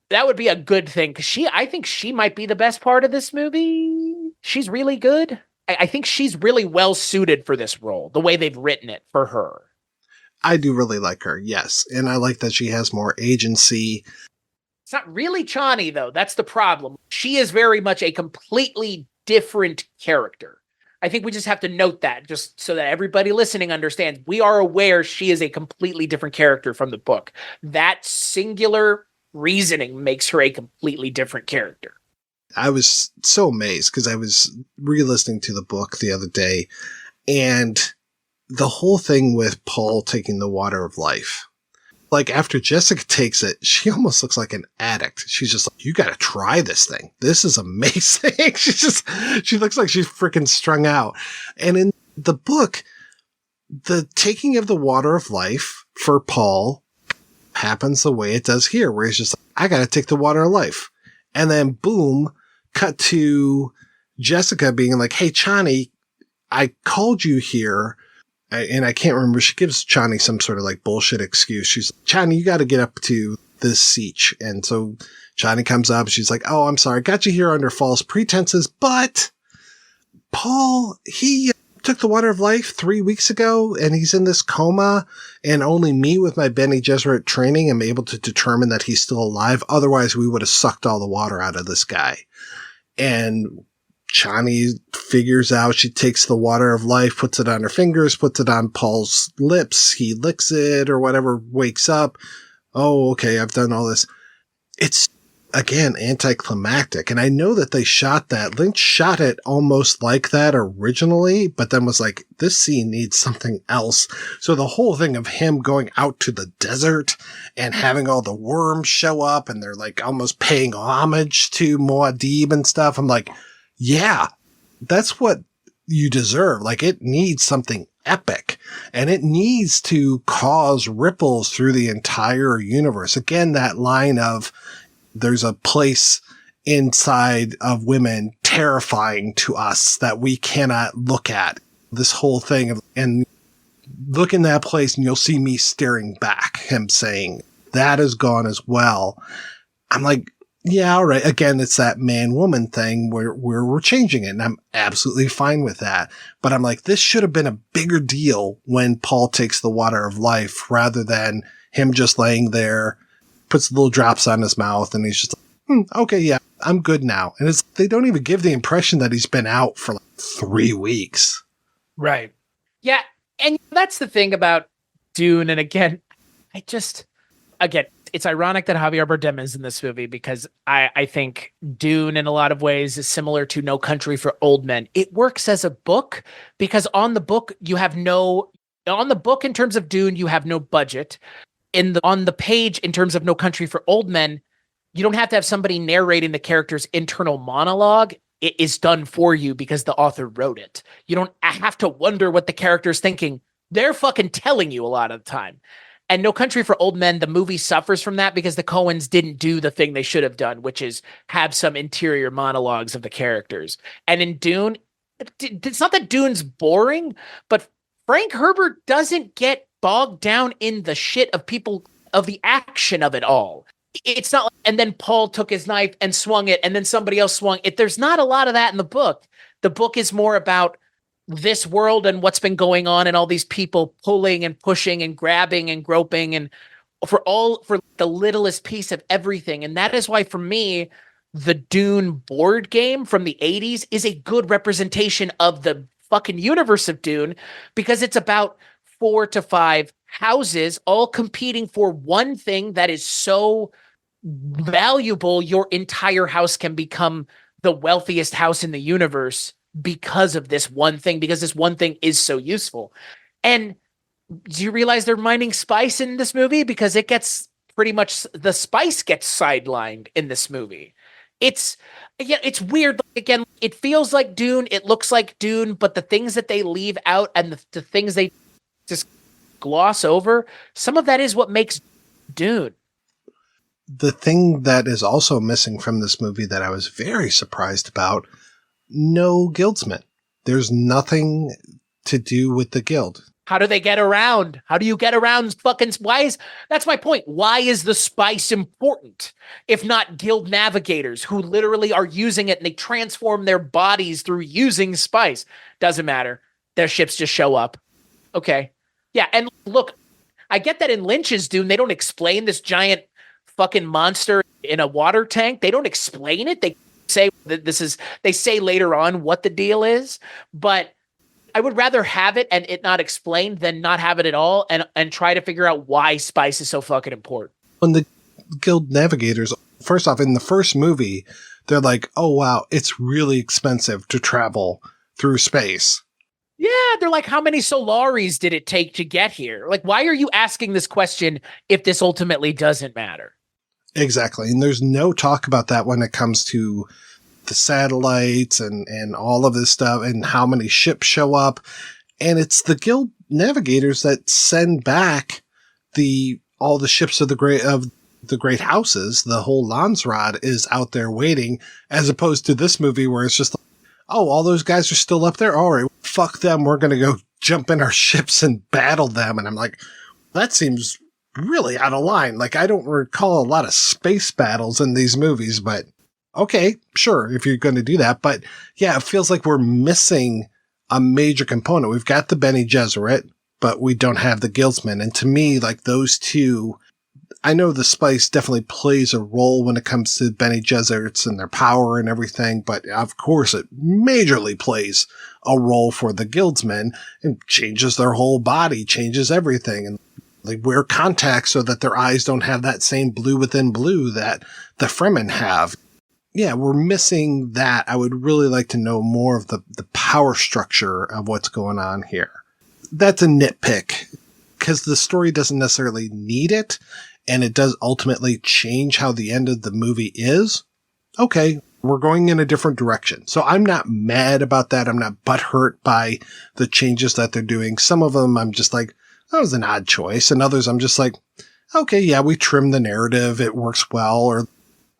that would be a good thing, because I think she might be the best part of this movie. She's really good. I think she's really well suited for this role, the way they've written it for her. I do really like her, yes. And I like that she has more agency. It's not really Chani, though. That's the problem. She is very much a completely different character. I think we just have to note that, just so that everybody listening understands. We are aware she is a completely different character from the book. That singular reasoning makes her a completely different character. I was so amazed because I was re-listening to the book the other day, and the whole thing with Paul taking the water of life. Like, after Jessica takes it, she almost looks like an addict. She's just like, you got to try this thing. This is amazing. She looks like she's freaking strung out. And in the book, the taking of the water of life for Paul happens the way it does here, where he's just like, I got to take the water of life. And then boom, cut to Jessica being like, hey, Chani, I called you here. And I can't remember. She gives Chani some sort of like bullshit excuse. She's like, Chani, you got to get up to this siege. And so Chani comes up. She's like, oh, I'm sorry. Got you here under false pretenses. But Paul, he took the water of life 3 weeks ago and he's in this coma, and only me with my Bene Gesserit training am able to determine that he's still alive. Otherwise we would have sucked all the water out of this guy. And Chani figures out, she takes the water of life, puts it on her fingers, puts it on Paul's lips. He licks it or whatever, wakes up. Oh, okay, I've done all this. It's, again, anticlimactic. And I know that they shot that. Lynch shot it almost like that originally, but then was like, this scene needs something else. So the whole thing of him going out to the desert and having all the worms show up and they're like almost paying homage to Muad'Dib and stuff. I'm like, yeah, that's what you deserve. Like, it needs something epic, and it needs to cause ripples through the entire universe. Again, that line of there's a place inside of women terrifying to us that we cannot look at. This whole thing of, and look in that place and you'll see me staring back, him saying that is gone as well. I'm like, yeah, all right. Again, it's that man-woman thing where we're changing it, and I'm absolutely fine with that. But I'm like, this should have been a bigger deal when Paul takes the water of life, rather than him just laying there, puts little drops on his mouth, and he's just like, okay, yeah, I'm good now. And they don't even give the impression that he's been out for like 3 weeks. Right. Yeah, and that's the thing about Dune. And again, it's ironic that Javier Bardem is in this movie because I think Dune in a lot of ways is similar to No Country for Old Men. It works as a book because on the book in terms of Dune, you have no budget. On the page in terms of No Country for Old Men, you don't have to have somebody narrating the character's internal monologue. It is done for you because the author wrote it. You don't have to wonder what the character's thinking. They're fucking telling you a lot of the time. And No Country for Old Men, the movie suffers from that because the Coens didn't do the thing they should have done, which is have some interior monologues of the characters. And in Dune, it's not that Dune's boring, but Frank Herbert doesn't get bogged down in the shit of people, of the action of it all. It's not like, and then Paul took his knife and swung it, and then somebody else swung it. There's not a lot of that in the book. The book is more about this world and what's been going on and all these people pulling and pushing and grabbing and groping and for the littlest piece of everything. And that is why for me, the Dune board game from the 80s is a good representation of the fucking universe of Dune because it's about 4 to 5 houses all competing for one thing that is so valuable. Your entire house can become the wealthiest house in the universe because of this one thing, because this one thing is so useful. And do you realize they're mining spice in this movie? Because it gets pretty much, the spice gets sidelined in this movie. It's weird. Again, it feels like Dune. It looks like Dune, but the things that they leave out and the things they just gloss over, some of that is what makes Dune. The thing that is also missing from this movie that I was very surprised about, no guildsmen. There's nothing to do with the guild. How do they get around? How do you get around fucking, that's my point. Why is the spice important? If not guild navigators who literally are using it and they transform their bodies through using spice. Doesn't matter. Their ships just show up. Okay. Yeah. And look, I get that in Lynch's Dune, they don't explain this giant fucking monster in a water tank. They don't explain it. They say that they say later on what the deal is, but I would rather have it and it not explained than not have it at all and try to figure out why spice is so fucking important. When the guild navigators, first off, in the first movie, they're like, oh wow, it's really expensive to travel through space. Yeah, they're like, how many Solaris did it take to get here? Like, why are you asking this question if this ultimately doesn't matter? Exactly. And there's no talk about that when it comes to the satellites and all of this stuff and how many ships show up. And it's the guild navigators that send back all the ships of the great houses. The whole Landsrod is out there waiting, as opposed to this movie where it's just like, oh, all those guys are still up there. All right, fuck them. We're going to go jump in our ships and battle them. And I'm like, that seems really out of line. Like, I don't recall a lot of space battles in these movies, but okay, sure, if you're going to do that. But yeah, it feels like we're missing a major component. We've got the Bene Gesserit, but we don't have the Guildsmen. And to me, like those two, I know the spice definitely plays a role when it comes to Bene Gesserits and their power and everything, but of course it majorly plays a role for the Guildsmen and changes their whole body, changes everything. And they wear contacts so that their eyes don't have that same blue within blue that the Fremen have. Yeah, we're missing that. I would really like to know more of the power structure of what's going on here. That's a nitpick because the story doesn't necessarily need it, and it does ultimately change how the end of the movie is. Okay, we're going in a different direction. So I'm not mad about that. I'm not butthurt by the changes that they're doing. Some of them I'm just like, that was an odd choice. And others I'm just like, okay, yeah, we trimmed the narrative. It works well. Or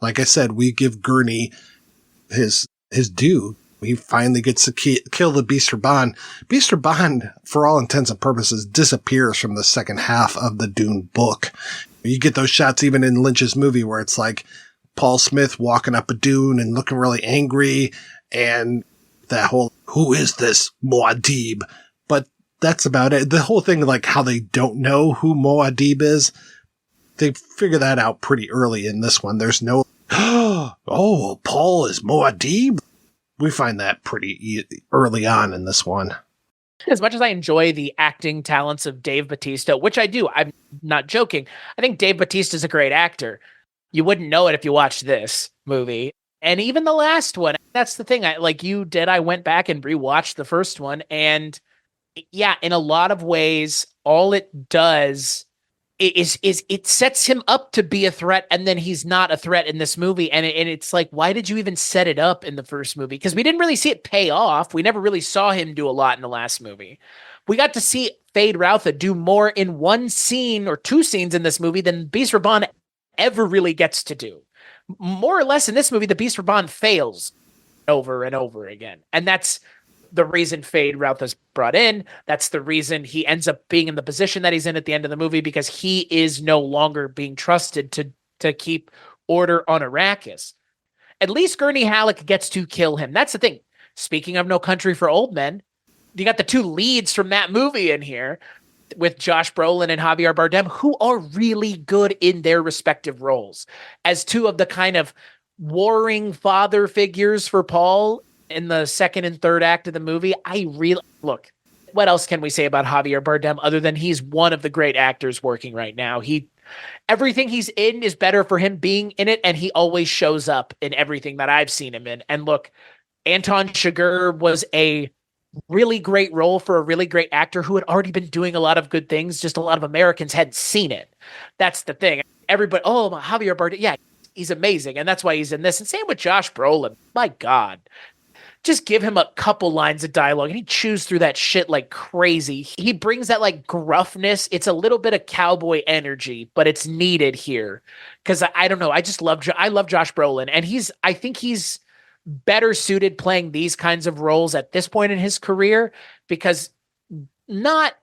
like I said, we give Gurney his due. He finally gets to kill the Beast Raban. Beast Raban, for all intents and purposes, disappears from the second half of the Dune book. You get those shots even in Lynch's movie where it's like Paul Smith walking up a dune and looking really angry, and that whole, who is this Muad'Dib? But that's about it. The whole thing, like how they don't know who Muad'Dib is, they figure that out pretty early in this one. There's no, oh, Paul is Muad'Dib. We find that pretty early on in this one. As much as I enjoy the acting talents of Dave Bautista, which I do, I'm not joking. I think Dave Bautista is a great actor. You wouldn't know it if you watched this movie. And even the last one, that's the thing. I went back and rewatched the first one. And yeah, in a lot of ways, all it does is it sets him up to be a threat, and then he's not a threat in this movie. And it's like, why did you even set it up in the first movie? Because we didn't really see it pay off. We never really saw him do a lot in the last movie. We got to see Feyd-Rautha do more in one scene or two scenes in this movie than Beast Raban ever really gets to do. More or less in this movie, the Beast Raban fails over and over again. And that's the reason Feyd-Rautha's brought in. That's the reason he ends up being in the position that he's in at the end of the movie, because he is no longer being trusted to keep order on Arrakis. At least Gurney Halleck gets to kill him. That's the thing. Speaking of No Country for Old Men, you got the two leads from that movie in here with Josh Brolin and Javier Bardem, who are really good in their respective roles as two of the kind of warring father figures for Paul in the second and third act of the movie. Look, what else can we say about Javier Bardem other than he's one of the great actors working right now? Everything he's in is better for him being in it, and he always shows up in everything that I've seen him in. And look, Anton Chigurh was a really great role for a really great actor who had already been doing a lot of good things, just a lot of Americans hadn't seen it. That's the thing. Everybody, Javier Bardem, yeah, he's amazing, and that's why he's in this. And same with Josh Brolin. My God. Just give him a couple lines of dialogue and he chews through that shit like crazy. He brings that like gruffness. It's a little bit of cowboy energy, but it's needed here. Cause I don't know. I love Josh Brolin, and I think he's better suited playing these kinds of roles at this point in his career, because not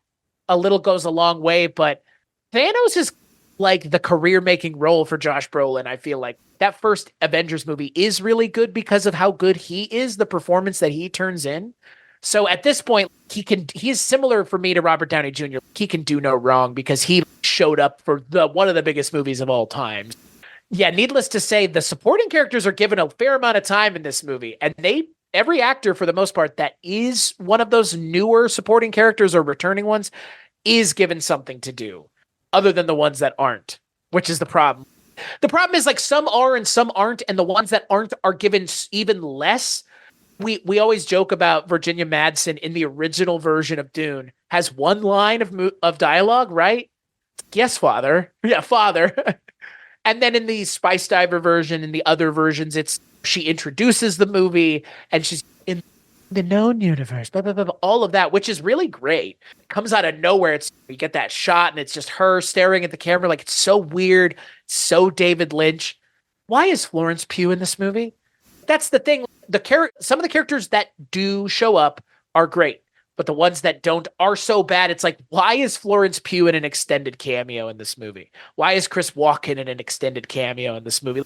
a little goes a long way, but Thanos is like the career-making role for Josh Brolin. I feel like that first Avengers movie is really good because of how good he is, the performance that he turns in. So at this point, he is similar for me to Robert Downey Jr. He can do no wrong because he showed up for one of the biggest movies of all time. Yeah, needless to say, the supporting characters are given a fair amount of time in this movie, and every actor, for the most part, that is one of those newer supporting characters or returning ones is given something to do, other than the ones that aren't, which is the problem. The problem is, like, some are and some aren't, and the ones that aren't are given even less. We always joke about Virginia Madsen in the original version of Dune has one line of dialogue, right? Yes, father. Yeah, father. And then in the Spice Diver version and the other versions, she introduces the movie and she's in the known universe, blah, blah, blah, blah, all of that, which is really great. It comes out of nowhere. You get that shot and it's just her staring at the camera. Like, it's so weird. So David Lynch. Why is Florence Pugh in this movie? That's the thing. Some of the characters that do show up are great, but the ones that don't are so bad. It's like, why is Florence Pugh in an extended cameo in this movie? Why is Chris Walken in an extended cameo in this movie?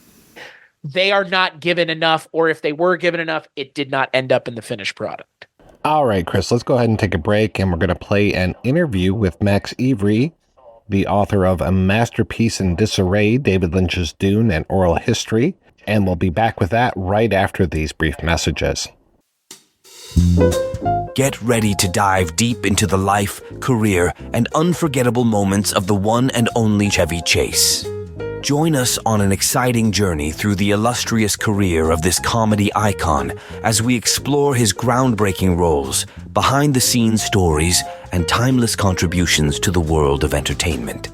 They are not given enough, or if they were given enough, it did not end up in the finished product. All right, Chris, let's go ahead and take a break, and we're going to play an interview with Max Avery, the author of A Masterpiece in Disarray, David Lynch's Dune, and Oral History, and we'll be back with that right after these brief messages. Get ready to dive deep into the life, career, and unforgettable moments of the one and only Chevy Chase. Join us on an exciting journey through the illustrious career of this comedy icon as we explore his groundbreaking roles, behind-the-scenes stories, and timeless contributions to the world of entertainment.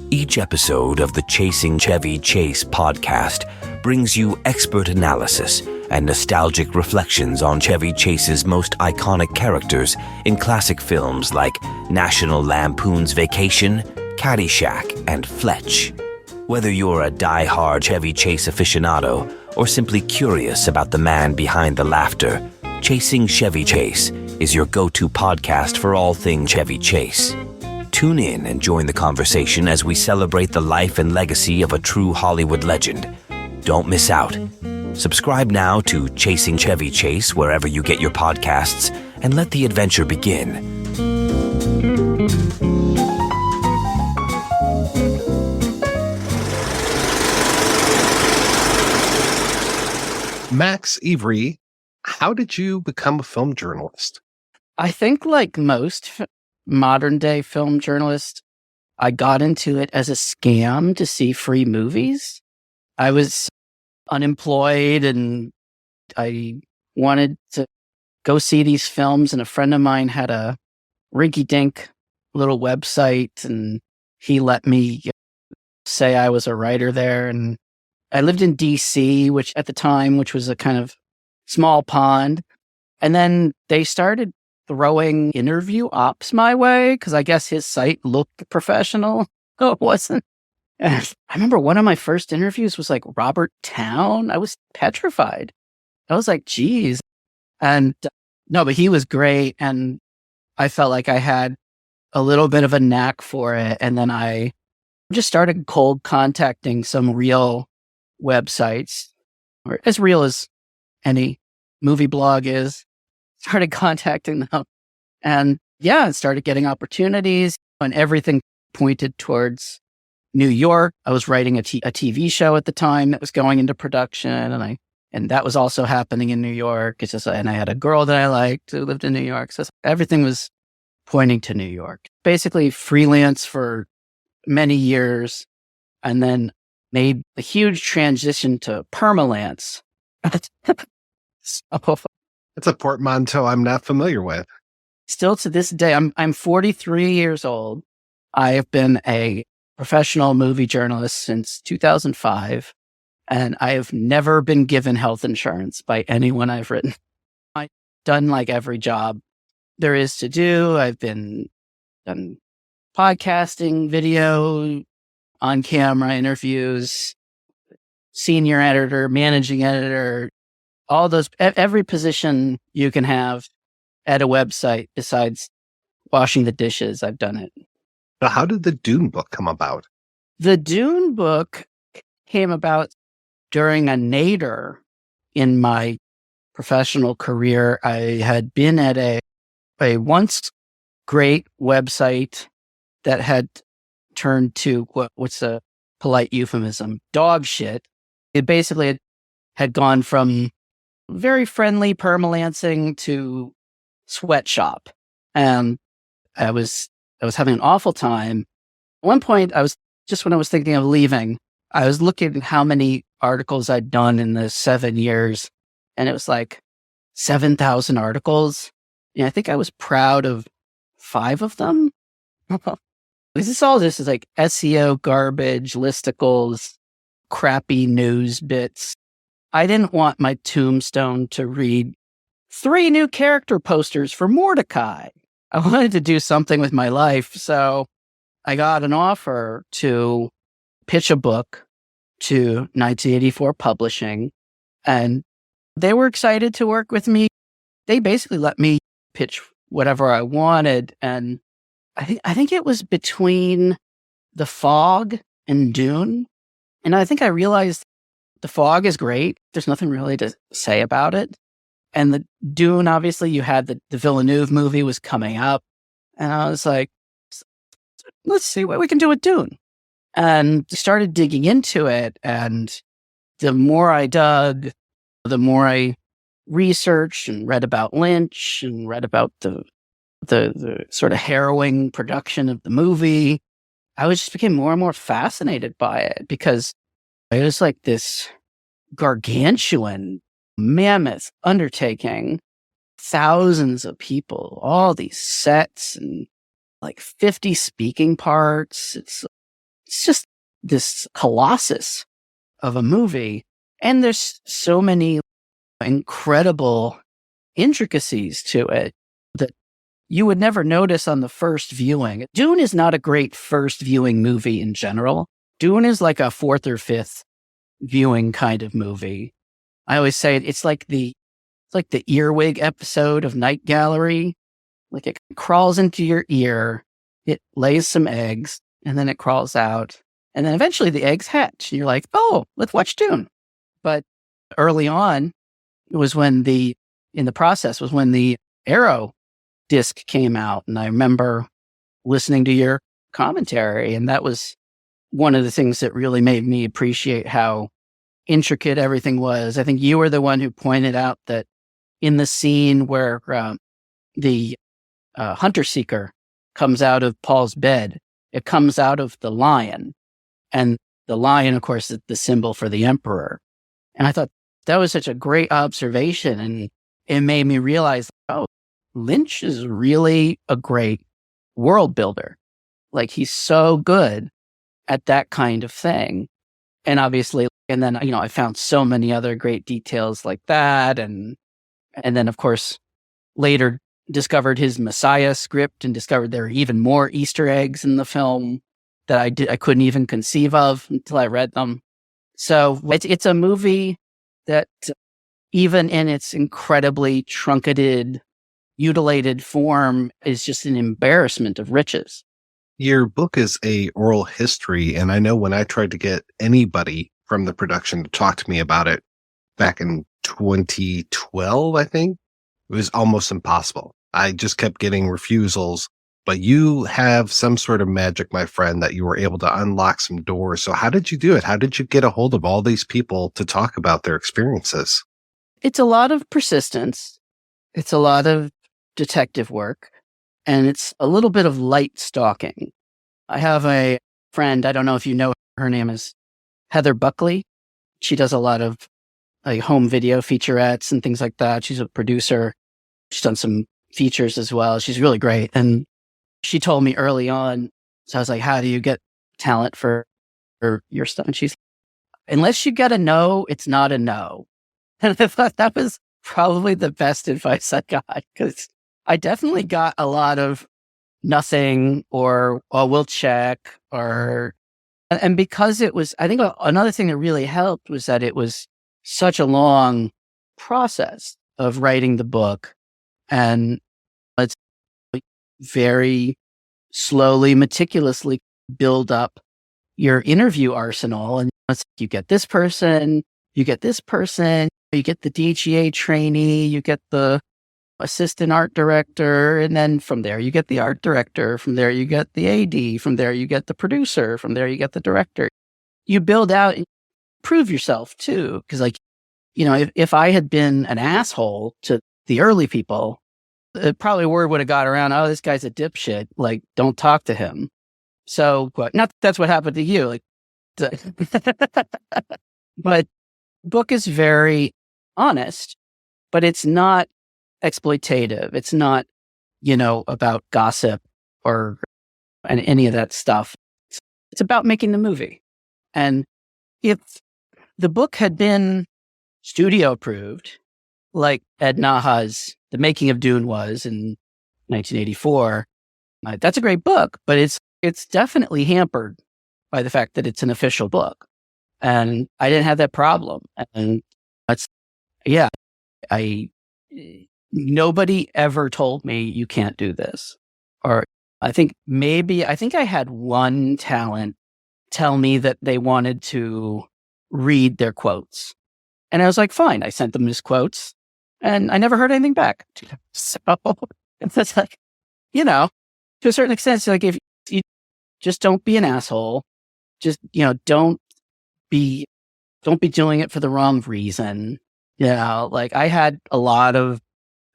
Each episode of the Chasing Chevy Chase podcast brings you expert analysis and nostalgic reflections on Chevy Chase's most iconic characters in classic films like National Lampoon's Vacation, Caddyshack, and Fletch. Whether you're a die-hard Chevy Chase aficionado or simply curious about the man behind the laughter, Chasing Chevy Chase is your go-to podcast for all things Chevy Chase. Tune in and join the conversation as we celebrate the life and legacy of a true Hollywood legend. Don't miss out. Subscribe now to Chasing Chevy Chase wherever you get your podcasts, and let the adventure begin. Max Avery, how did you become a film journalist? I think like most modern day film journalists, I got into it as a scam to see free movies. I was unemployed and I wanted to go see these films, and a friend of mine had a rinky-dink little website, and he let me say I was a writer there. And I lived in DC, which at the time, which was a kind of small pond. And then they started throwing interview ops my way because I guess his site looked professional. Oh, it wasn't. And I remember one of my first interviews was like Robert Towne. I was petrified. I was like, geez. And no, but he was great. And I felt like I had a little bit of a knack for it. And then I just started cold contacting some real websites, or as real as any movie blog is. Started contacting them and started getting opportunities, and everything pointed towards New York. I was writing a TV show at the time that was going into production, and that was also happening in New York. And I had a girl that I liked who lived in New York. So everything was pointing to New York. Basically freelance for many years, and then made a huge transition to permalance. So, It's a portmanteau I'm not familiar with. Still to this day, I'm 43 years old. I have been a professional movie journalist since 2005, and I have never been given health insurance by anyone I've written. I've done like every job there is to do. I've done podcasting, video, on camera interviews, senior editor, managing editor, all those, every position you can have at a website besides washing the dishes. I've done it. Now, how did the Dune book come about? The Dune book came about during a nadir in my professional career. I had been at a once great website that had turned to what's a polite euphemism, dog shit. It basically had gone from very friendly permalancing to sweatshop. And I was having an awful time. At one point, when I was thinking of leaving, I was looking at how many articles I'd done in the 7 years, and it was like 7,000 articles. And I think I was proud of 5 of them. This is like SEO garbage, listicles, crappy news bits. I didn't want my tombstone to read 3 new character posters for Mordecai. I wanted to do something with my life. So I got an offer to pitch a book to 1984 Publishing, and they were excited to work with me. They basically let me pitch whatever I wanted. And I think it was between The Fog and Dune. And I think I realized The Fog is great. There's nothing really to say about it. And the Dune, obviously, you had the Villeneuve movie was coming up. And I was like, let's see what we can do with Dune. And started digging into it. And the more I dug, the more I researched and read about Lynch and read about the sort of harrowing production of the movie. I just became more and more fascinated by it because it was like this gargantuan, mammoth undertaking, thousands of people, all these sets and like 50 speaking parts. It's just this colossus of a movie. And there's so many incredible intricacies to it that you would never notice on the first viewing. Dune is not a great first viewing movie in general. Dune is like a 4th or 5th viewing kind of movie. I always say it's like the earwig episode of Night Gallery. Like it crawls into your ear, it lays some eggs, and then it crawls out. And then eventually the eggs hatch. And you're like, oh, let's watch Dune. But early on, it was when the Arrow disc came out. And I remember listening to your commentary. And that was one of the things that really made me appreciate how intricate everything was. I think you were the one who pointed out that in the scene where the hunter seeker comes out of Paul's bed. It comes out of the lion. And the lion, of course, is the symbol for the emperor. And I thought that was such a great observation. And it made me realize, oh, Lynch is really a great world builder. Like, he's so good at that kind of thing. And obviously, and then, I found so many other great details like that. And then, of course, later discovered his Messiah script and discovered there are even more Easter eggs in the film that I couldn't even conceive of until I read them. So it's a movie that, even in its incredibly truncated, mutilated form, is just an embarrassment of riches. Your book is a oral history, and I know when I tried to get anybody from the production to talk to me about it back in 2012, I think, it was almost impossible. I just kept getting refusals, but you have some sort of magic, my friend, that you were able to unlock some doors. So how did you do it? How did you get a hold of all these people to talk about their experiences? It's a lot of persistence. It's a lot of detective work. And it's a little bit of light stalking. I have a friend, I don't know if you know her name is Heather Buckley. She does a lot of home video featurettes and things like that. She's a producer. She's done some features as well. She's really great. And she told me early on, so I was like, how do you get talent for your stuff? And she's, unless you get a no, it's not a no. And I thought that was probably the best advice I got, because I definitely got a lot of nothing or we'll check and because it was, I think another thing that really helped was that it was such a long process of writing the book, and it's very slowly, meticulously build up your interview arsenal. And you get this person, you get this person, you get the DGA trainee, you get the assistant art director, and then from there you get the art director, from there you get the AD, from there you get the producer, from there you get the director. You build out and prove yourself too, because if I had been an asshole to the early people, probably word would have got around, oh, this guy's a dipshit, like, don't talk to him. So not that's what happened to you, but book is very honest, but it's not exploitative. It's not, about gossip and any of that stuff. It's about making the movie. And if the book had been studio approved, like Ed Naha's The Making of Dune was in 1984, that's a great book, but it's definitely hampered by the fact that it's an official book. And I didn't have that problem. And nobody ever told me you can't do this. Or I think I had one talent tell me that they wanted to read their quotes. And I was like, fine. I sent them his quotes and I never heard anything back. So it's like, to a certain extent, it's like, if you just don't be an asshole, just, don't be doing it for the wrong reason. I had a lot of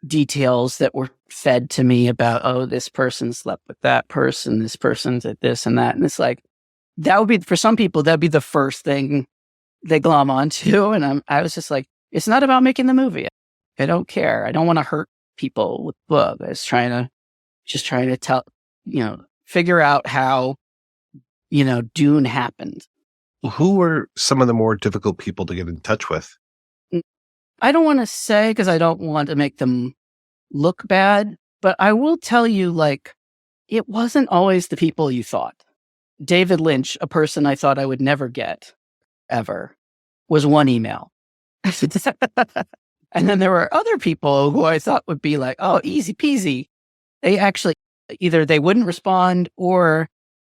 details that were fed to me about, oh, this person slept with that person, this person did this and that. And it's like, that would be, for some people, that'd be the first thing they glom onto. And I was just like, it's not about making the movie. I don't care. I don't want to hurt people with the book. I was trying to tell, figure out how, Dune happened. Who were some of the more difficult people to get in touch with? I don't want to say, because I don't want to make them look bad, but I will tell you, it wasn't always the people you thought. David Lynch, a person I thought I would never get, ever, was one email. And then there were other people who I thought would be like, oh, easy peasy. They actually, either they wouldn't respond or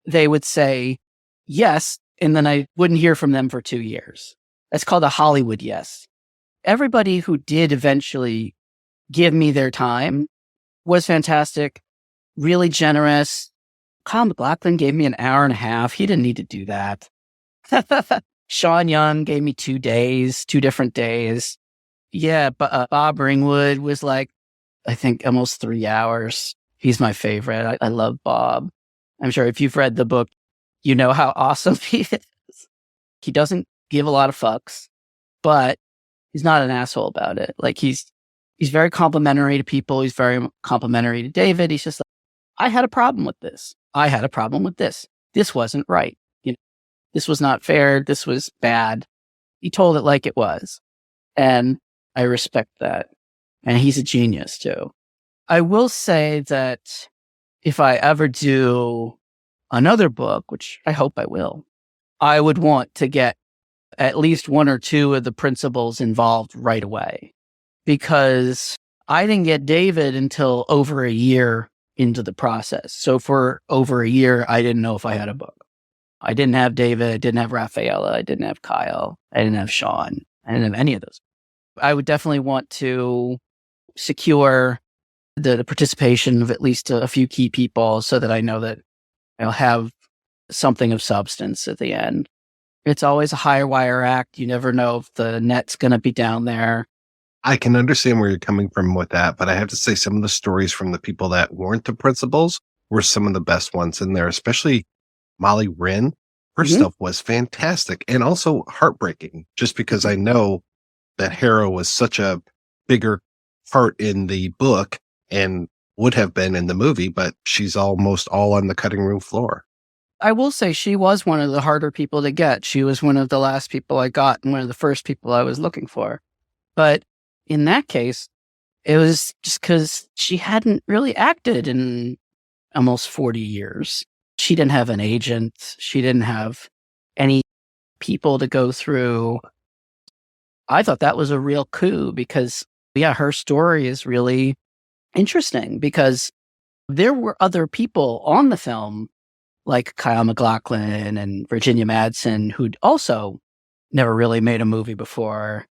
they would say yes, and then I wouldn't hear from them for 2 years. That's called a Hollywood yes. Everybody who did eventually give me their time was fantastic, really generous. Kyle MacLachlan gave me an hour and a half. He didn't need to do that. Sean Young gave me 2 days, 2 different days. Yeah, but Bob Ringwood was I think almost 3 hours. He's my favorite. I love Bob. I'm sure if you've read the book, you know how awesome he is. He doesn't give a lot of fucks, but he's not an asshole about it. Like he's very complimentary to people. He's very complimentary to David. He's just like, I had a problem with this. I had a problem with this. This wasn't right. This was not fair. This was bad. He told it like it was. And I respect that. And he's a genius too. I will say that if I ever do another book, which I hope I will, I would want to get at least one or two of the principals involved right away, because I didn't get David until over a year into the process. So for over a year, I didn't know if I had a book. I didn't have David. I didn't have Rafaela. I didn't have Kyle. I didn't have Sean. I didn't have any of those. I would definitely want to secure the participation of at least a few key people so that I know that I'll have something of substance at the end. It's always a high wire act. You never know if the net's going to be down there. I can understand where you're coming from with that, but I have to say some of the stories from the people that weren't the principals were some of the best ones in there, especially Molly Wren. Her stuff was fantastic and also heartbreaking, just because I know that Harrow was such a bigger part in the book and would have been in the movie, but she's almost all on the cutting room floor. I will say she was one of the harder people to get. She was one of the last people I got and one of the first people I was looking for. But in that case, it was just because she hadn't really acted in almost 40 years. She didn't have an agent. She didn't have any people to go through. I thought that was a real coup because, her story is really interesting because there were other people on the film like Kyle MacLachlan and Virginia Madsen who'd also never really made a movie before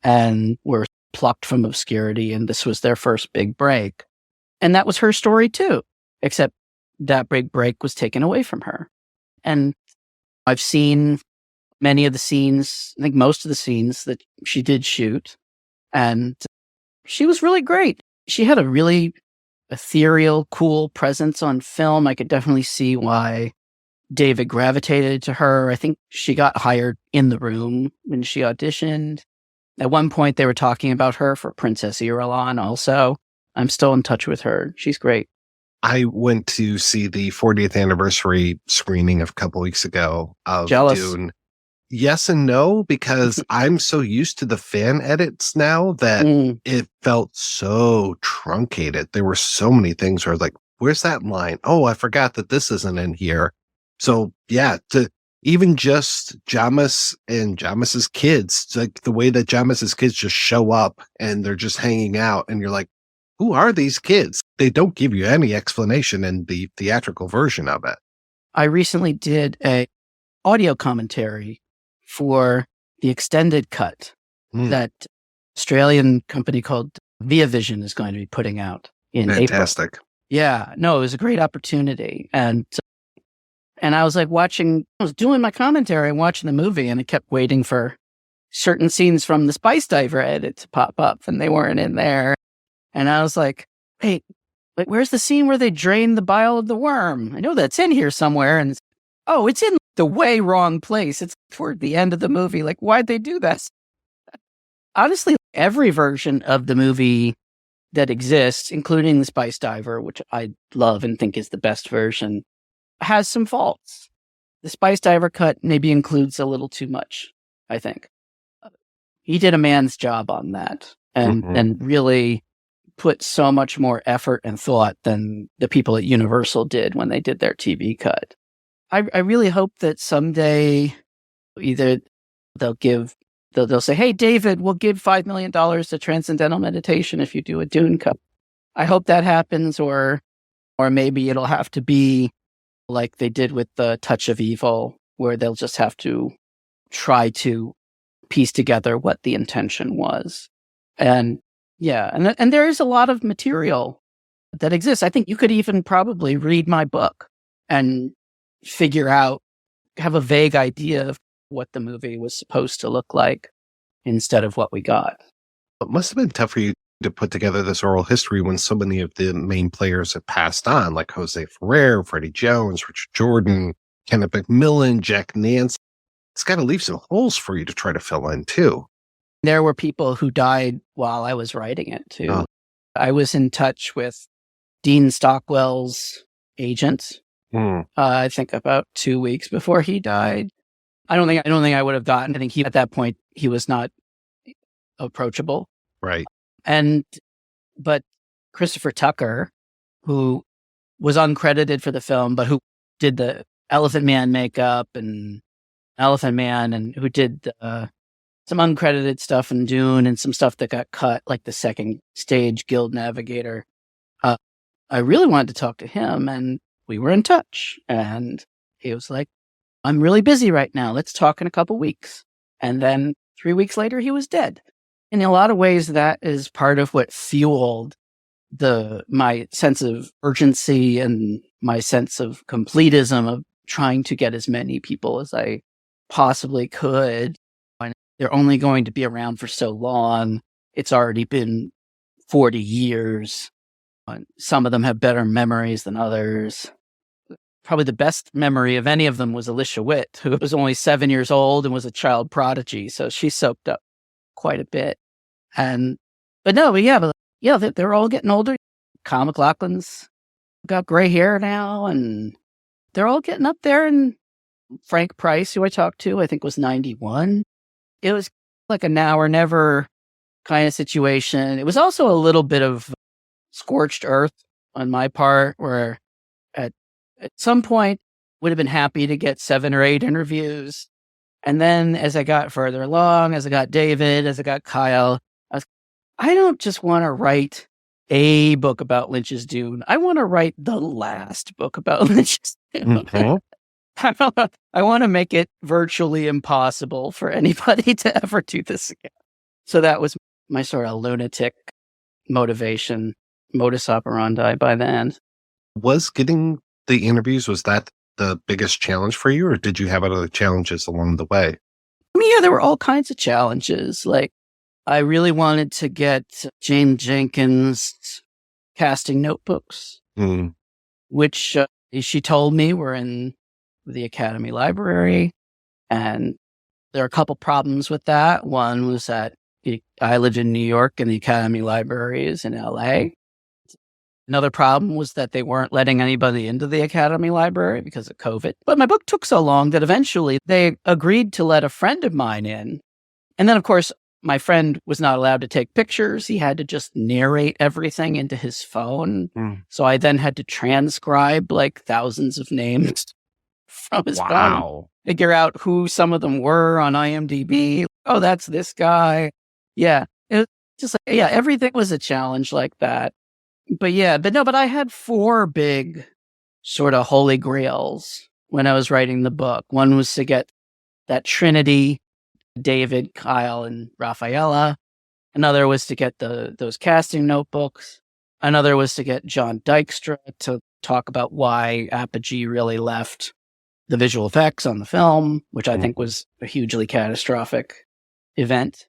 and were plucked from obscurity, and this was their first big break. And that was her story too, except that big break was taken away from her. And I've seen many of the scenes, I think most of the scenes that she did shoot, and she was really great. She had a really ethereal, cool presence on film. I could definitely see why David gravitated to her. I think she got hired in the room when she auditioned. At one point, they were talking about her for Princess Irulan also. I'm still in touch with her. She's great. I went to see the 40th anniversary screening a couple weeks ago of Jealous. Dune. Yes and no, because I'm so used to the fan edits now that it felt so truncated. There were so many things where I was like, where's that line? Oh, I forgot that this isn't in here. So yeah, to even just Jamis and Jamis's kids, like the way that Jamis's kids just show up and they're just hanging out and you're like, who are these kids? They don't give you any explanation in the theatrical version of it. I recently did a audio commentary for the extended cut that Australian company called Via Vision is going to be putting out in Fantastic. April. Yeah, no, it was a great opportunity. And I was like I was doing my commentary and watching the movie, and I kept waiting for certain scenes from the Spice Diver edit to pop up, and they weren't in there. And I was like, wait, where's the scene where they drain the bile of the worm? I know that's in here somewhere. And it's in the way wrong place. It's toward the end of the movie. Like, why'd they do this? Honestly, every version of the movie that exists, including the Spice Diver, which I love and think is the best version, has some faults. The Spice Diver cut maybe includes a little too much, I think. He did a man's job on that and really put so much more effort and thought than the people at Universal did when they did their TV cut. I really hope that someday either they'll say, hey, David, we'll give $5 million to Transcendental Meditation if you do a Dune cut. I hope that happens, or maybe it'll have to be like they did with the Touch of Evil, where they'll just have to try to piece together what the intention was. And yeah, and there is a lot of material that exists. I think you could even probably read my book and have a vague idea of what the movie was supposed to look like instead of what we got. It must have been tough for you to put together this oral history when so many of the main players have passed on, like Jose Ferrer, Freddie Jones, Richard Jordan, Kenneth McMillan, Jack Nance. It's got to leave some holes for you to try to fill in, too. There were people who died while I was writing it, too. Oh. I was in touch with Dean Stockwell's agent, I think about 2 weeks before he died. I don't think I would have gotten. I think at that point, he was not approachable. Right. But Christopher Tucker, who was uncredited for the film, but who did the Elephant Man makeup and Elephant Man, and who did some uncredited stuff in Dune and some stuff that got cut, like the second stage Guild Navigator. I really wanted to talk to him, and we were in touch. And he was like, "I'm really busy right now. Let's talk in a couple weeks." And then 3 weeks later, he was dead. In a lot of ways, that is part of what fueled my sense of urgency and my sense of completism of trying to get as many people as I possibly could. And they're only going to be around for so long. It's already been 40 years. And some of them have better memories than others. Probably the best memory of any of them was Alicia Witt, who was only 7 years old and was a child prodigy. So she soaked up quite a bit. But they're all getting older. Kyle MacLachlan's got gray hair now, and they're all getting up there. And Frank Price, who I talked to, I think was 91. It was like a now or never kind of situation. It was also a little bit of scorched earth on my part, where at some point would have been happy to get 7 or 8 interviews. And then as I got further along, as I got David, as I got Kyle, I don't just want to write a book about Lynch's Dune. I want to write the last book about Lynch's Dune. Mm-hmm. I want to make it virtually impossible for anybody to ever do this again. So that was my sort of lunatic motivation, modus operandi by then. Was getting the interviews, was that the biggest challenge for you, or did you have other challenges along the way? Yeah, there were all kinds of challenges. Like, I really wanted to get James Jenkins' casting notebooks, which she told me were in the Academy Library. And there are a couple problems with that. One was that I lived in New York and the Academy Library is in LA. Another problem was that they weren't letting anybody into the Academy Library because of COVID. But my book took so long that eventually they agreed to let a friend of mine in. And then, of course, my friend was not allowed to take pictures. He had to just narrate everything into his phone. So I then had to transcribe like thousands of names from his phone. Figure out who some of them were on IMDb. Oh, that's this guy. Yeah. It was just like, everything was a challenge like that. But I had 4 big sort of holy grails when I was writing the book. One was to get that trinity, David, Kyle, and Rafaela. Another was to get those casting notebooks. Another was to get John Dykstra to talk about why Apogee really left the visual effects on the film, which I think was a hugely catastrophic event.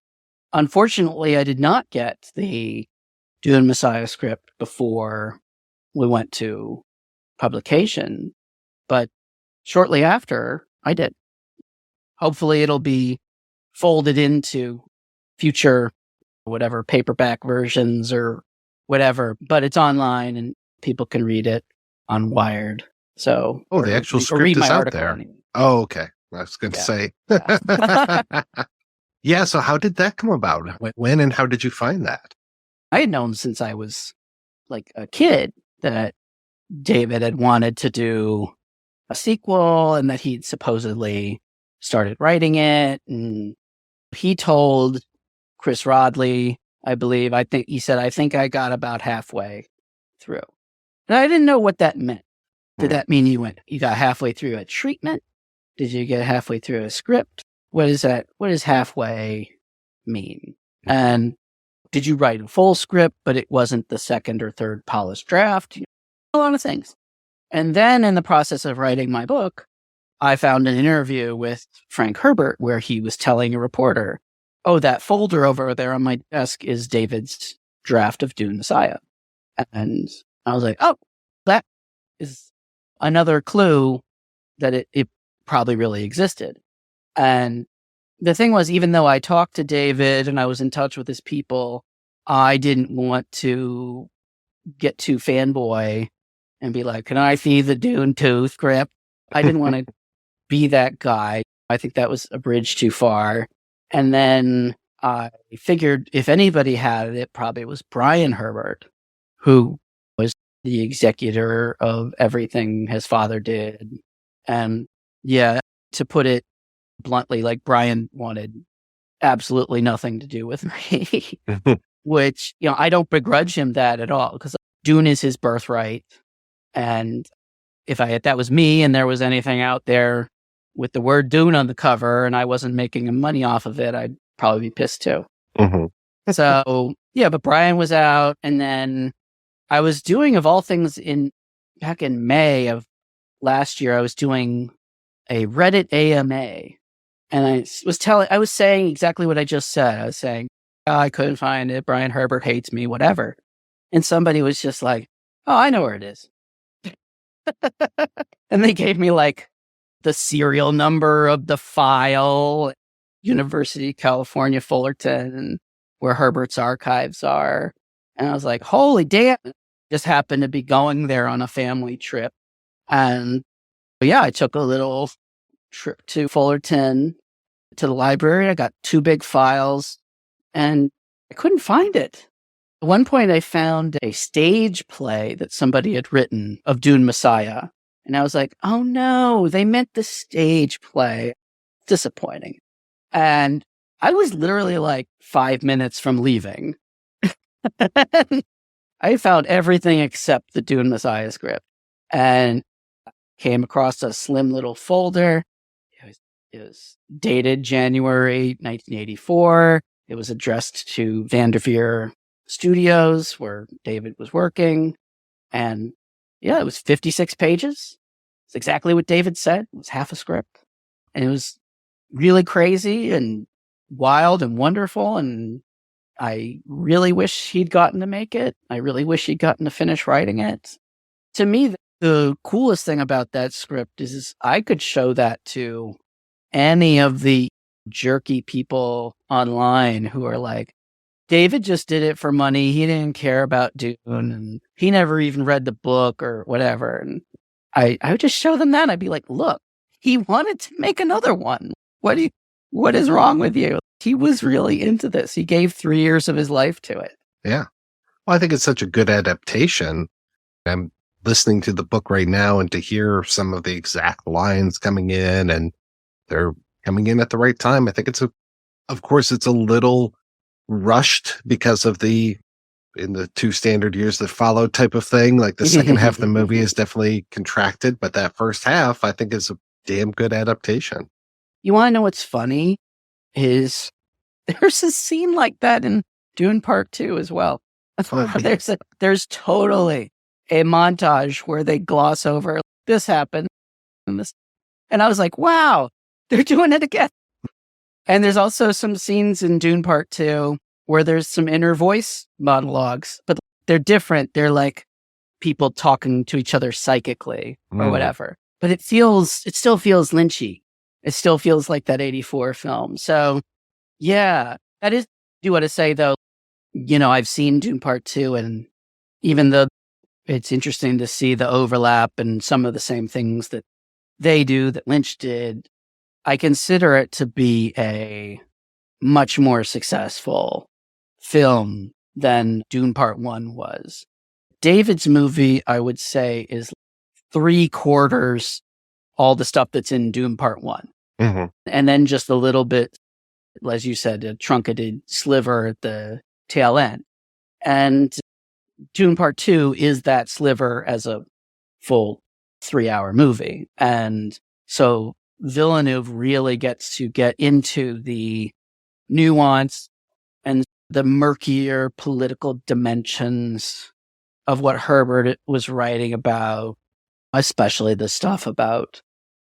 Unfortunately, I did not get the Dune Messiah script before we went to publication, but shortly after, I did. Hopefully it'll be folded into future, whatever, paperback versions or whatever, but it's online and people can read it on Wired. So, the actual script is out there. Anyway. Oh, okay. I was going to say. Yeah. So how did that come about? When and how did you find that? I had known since I was like a kid that David had wanted to do a sequel and that he'd supposedly started writing it. And he told Chris Rodley, I believe, I think I got about halfway through. And I didn't know what that meant. Did that mean you got halfway through a treatment? Did you get halfway through a script? What is that? What does halfway mean? And did you write a full script, but it wasn't the second or third polished draft? A lot of things. And then in the process of writing my book, I found an interview with Frank Herbert where he was telling a reporter, oh, that folder over there on my desk is David's draft of Dune Messiah. And I was like, oh, that is another clue that it probably really existed. And the thing was, even though I talked to David and I was in touch with his people, I didn't want to get too fanboy and be like, can I see the Dune 2 script? I didn't want to be that guy. I think that was a bridge too far. And then I figured if anybody had it, probably was Brian Herbert, who was the executor of everything his father did. And yeah, to put it bluntly, like Brian wanted absolutely nothing to do with me, which, I don't begrudge him that at all, because Dune is his birthright. And if that was me and there was anything out there with the word Dune on the cover and I wasn't making money off of it, I'd probably be pissed too. So yeah, but Brian was out, and then I was doing, of all things, back in May of last year, I was doing a Reddit AMA, and I was saying exactly what I just said. I was saying, I couldn't find it. Brian Herbert hates me, whatever. And somebody was just like, oh, I know where it is. And they gave me like the serial number of the file, University of California, Fullerton, where Herbert's archives are. And I was like, holy damn. Just happened to be going there on a family trip. And yeah, I took a little trip to Fullerton, to the library. I got 2 big files and I couldn't find it. At one point, I found a stage play that somebody had written of Dune Messiah. And I was like, oh no, they meant the stage play. Disappointing. And I was literally like 5 minutes from leaving. I found everything except the Dune Messiah script, and came across a slim little folder. It was dated January 1984. It was addressed to Vanderveer Studios, where David was working. And yeah, it was 56 pages. It's exactly what David said. It was half a script. And it was really crazy and wild and wonderful. And I really wish he'd gotten to make it. I really wish he'd gotten to finish writing it. To me, the coolest thing about that script is I could show that to any of the jerky people online who are like, David just did it for money. He didn't care about Dune, and he never even read the book or whatever. And I would just show them that. I'd be like, look, he wanted to make another one. What is wrong with you? He was really into this. He gave 3 years of his life to it. Yeah. Well, I think it's such a good adaptation. I'm listening to the book right now, and to hear some of the exact lines coming in, and they're coming in at the right time. I think of course, it's a little rushed because of in the 2 standard years that follow type of thing. Like the second half of the movie is definitely contracted, but that first half, I think, is a damn good adaptation. You want to know what's funny? Is there's a scene like that in Dune Part 2 as well. There's totally a montage where they gloss over this happened and this, and I was like, wow, they're doing it again. And there's also some scenes in Dune Part 2 where there's some inner voice monologues, but they're different. They're like people talking to each other psychically or whatever. But it still feels Lynchy. It still feels like that 84 film. So yeah, that is, do want to say though, I've seen Dune Part 2, and even though it's interesting to see the overlap and some of the same things that they do that Lynch did, I consider it to be a much more successful film than Dune Part 1 was. David's movie, I would say, is 3/4 all the stuff that's in Dune Part 1. Mm-hmm. And then just a little bit, as you said, a truncated sliver at the tail end. And Dune Part 2 is that sliver as a full 3-hour movie. And so Villeneuve really gets to get into the nuance and the murkier political dimensions of what Herbert was writing about, especially the stuff about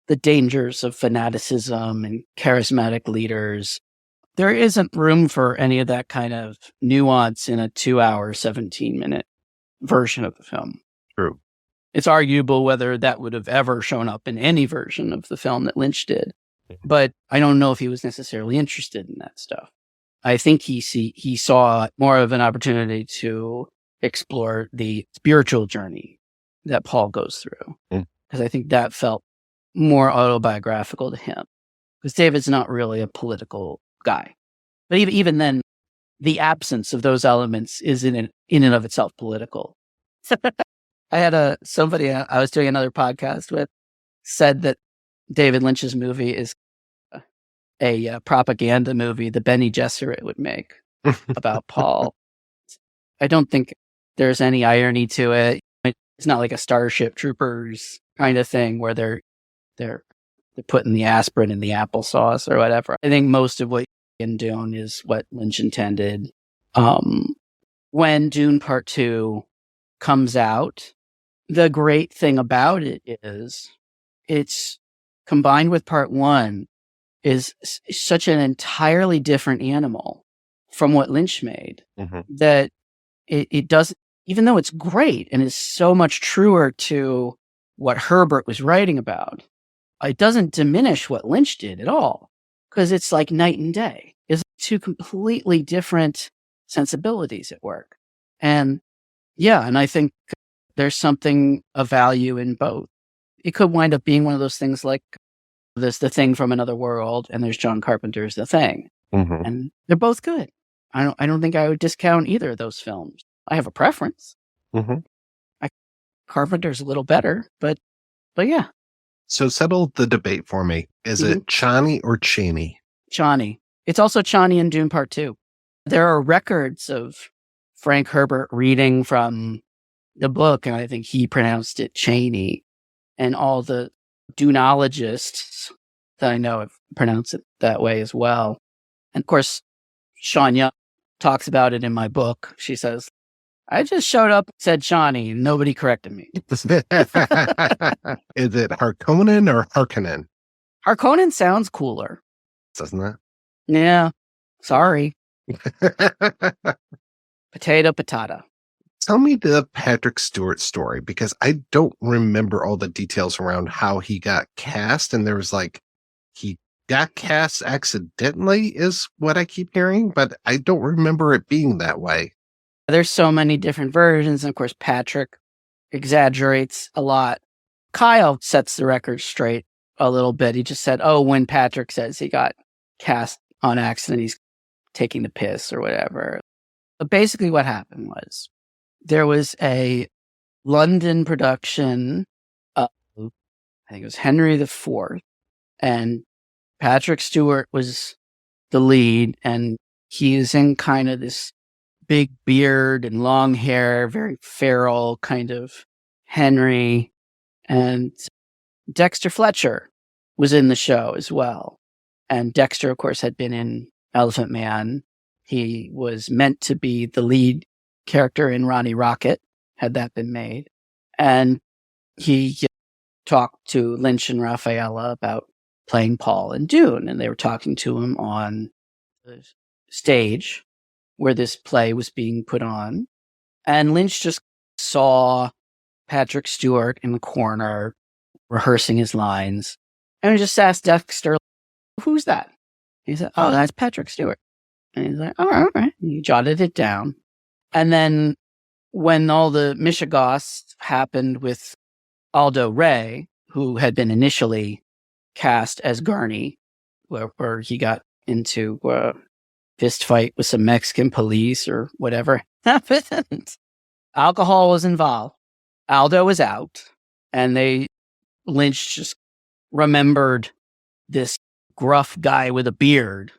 the dangers of fanaticism and charismatic leaders. there isn't room for any of that kind of nuance in a 2-hour, 17-minute version of the film. True. It's arguable whether that would have ever shown up in any version of the film that Lynch did. But I don't know if he was necessarily interested in that stuff. I think he saw more of an opportunity to explore the spiritual journey that Paul goes through. Because I think that felt more autobiographical to him. Because David's not really a political guy. But even then, the absence of those elements is in and of itself political. I had somebody I was doing another podcast with said that David Lynch's movie is a propaganda movie that Bene Gesserit would make about Paul. I don't think there's any irony to it. It's not like a Starship Troopers kind of thing where they're putting the aspirin in the applesauce or whatever. I think most of what in Dune is what Lynch intended. When Dune Part 2 comes out, the great thing about it is it's combined with Part 1 is such an entirely different animal from what Lynch made that it doesn't, even though it's great and is so much truer to what Herbert was writing about, it doesn't diminish what Lynch did at all, because it's like night and day. It's two completely different sensibilities at work. And I think there's something of value in both. It could wind up being one of those things like there's The Thing from Another World and there's John Carpenter's The Thing. And they're both good. I don't think I would discount either of those films. I have a preference. Carpenter's a little better, but yeah. So settle the debate for me. Is it Chani or Chaney? Chani. It's also Chani in Dune Part 2. There are records of Frank Herbert reading from the book, and I think he pronounced it Chaney. And all the Dunologists that I know have pronounced it that way as well. And of course, Sean Young talks about it in my book. She says, I just showed up and said Shawnee, and nobody corrected me. Is it Harkonnen or Harkonnen? Harkonnen sounds cooler. Doesn't it? Yeah. Sorry. Potato, patata. Tell me the Patrick Stewart story, because I don't remember all the details around how he got cast. And there was he got cast accidentally is what I keep hearing, but I don't remember it being that way. There's so many different versions. And of course, Patrick exaggerates a lot. Kyle sets the record straight a little bit. He just said, when Patrick says he got cast on accident, he's taking the piss or whatever. But basically what happened was there was a London production of, I think it was Henry IV, and Patrick Stewart was the lead, and he is in kind of this big beard and long hair, very feral kind of Henry. And Dexter Fletcher was in the show as well. And Dexter, of course, had been in Elephant Man. He was meant to be the lead character in Ronnie Rocket, had that been made. And he talked to Lynch and Raffaella about playing Paul in Dune. And they were talking to him on the stage where this play was being put on. And Lynch just saw Patrick Stewart in the corner rehearsing his lines. And he just asked Dexter, who's that? He said, that's Patrick Stewart. And he's like, all right. And he jotted it down. And then when all the Mishigas happened with Aldo Ray, who had been initially cast as Gurney, where he got into a fist fight with some Mexican police or whatever happened, alcohol was involved. Aldo was out, and Lynch just remembered this gruff guy with a beard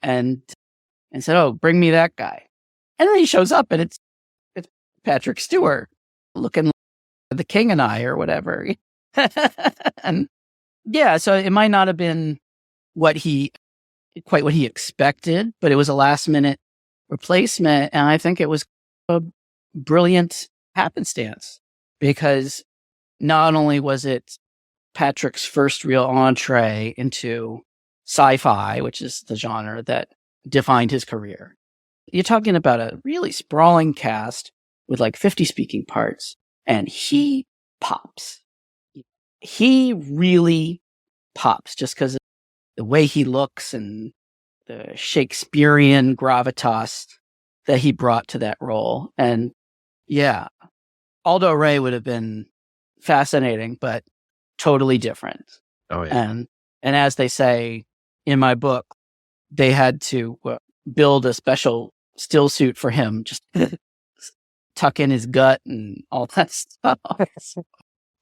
and said, bring me that guy. And then he shows up, and it's Patrick Stewart looking like the King and I or whatever. And yeah, so it might not have been quite what he expected, but it was a last minute replacement. And I think it was a brilliant happenstance, because not only was it Patrick's first real entree into sci-fi, which is the genre that defined his career. You're talking about a really sprawling cast with like 50 speaking parts, and he pops. He really pops just because of the way he looks and the Shakespearean gravitas that he brought to that role. And yeah, Aldo Ray would have been fascinating, but totally different. Oh, yeah. And as they say in my book, they had to build a special still suit for him, just tuck in his gut and all that stuff.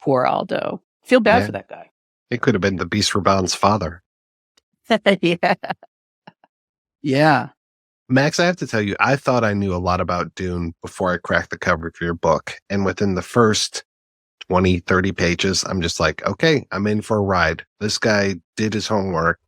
Poor Aldo. Feel bad for that guy. It could have been the Beast Raban's father. Yeah. Yeah. Max, I have to tell you, I thought I knew a lot about Dune before I cracked the cover for your book. And within the first 20, 30 pages, I'm just like, okay, I'm in for a ride. This guy did his homework.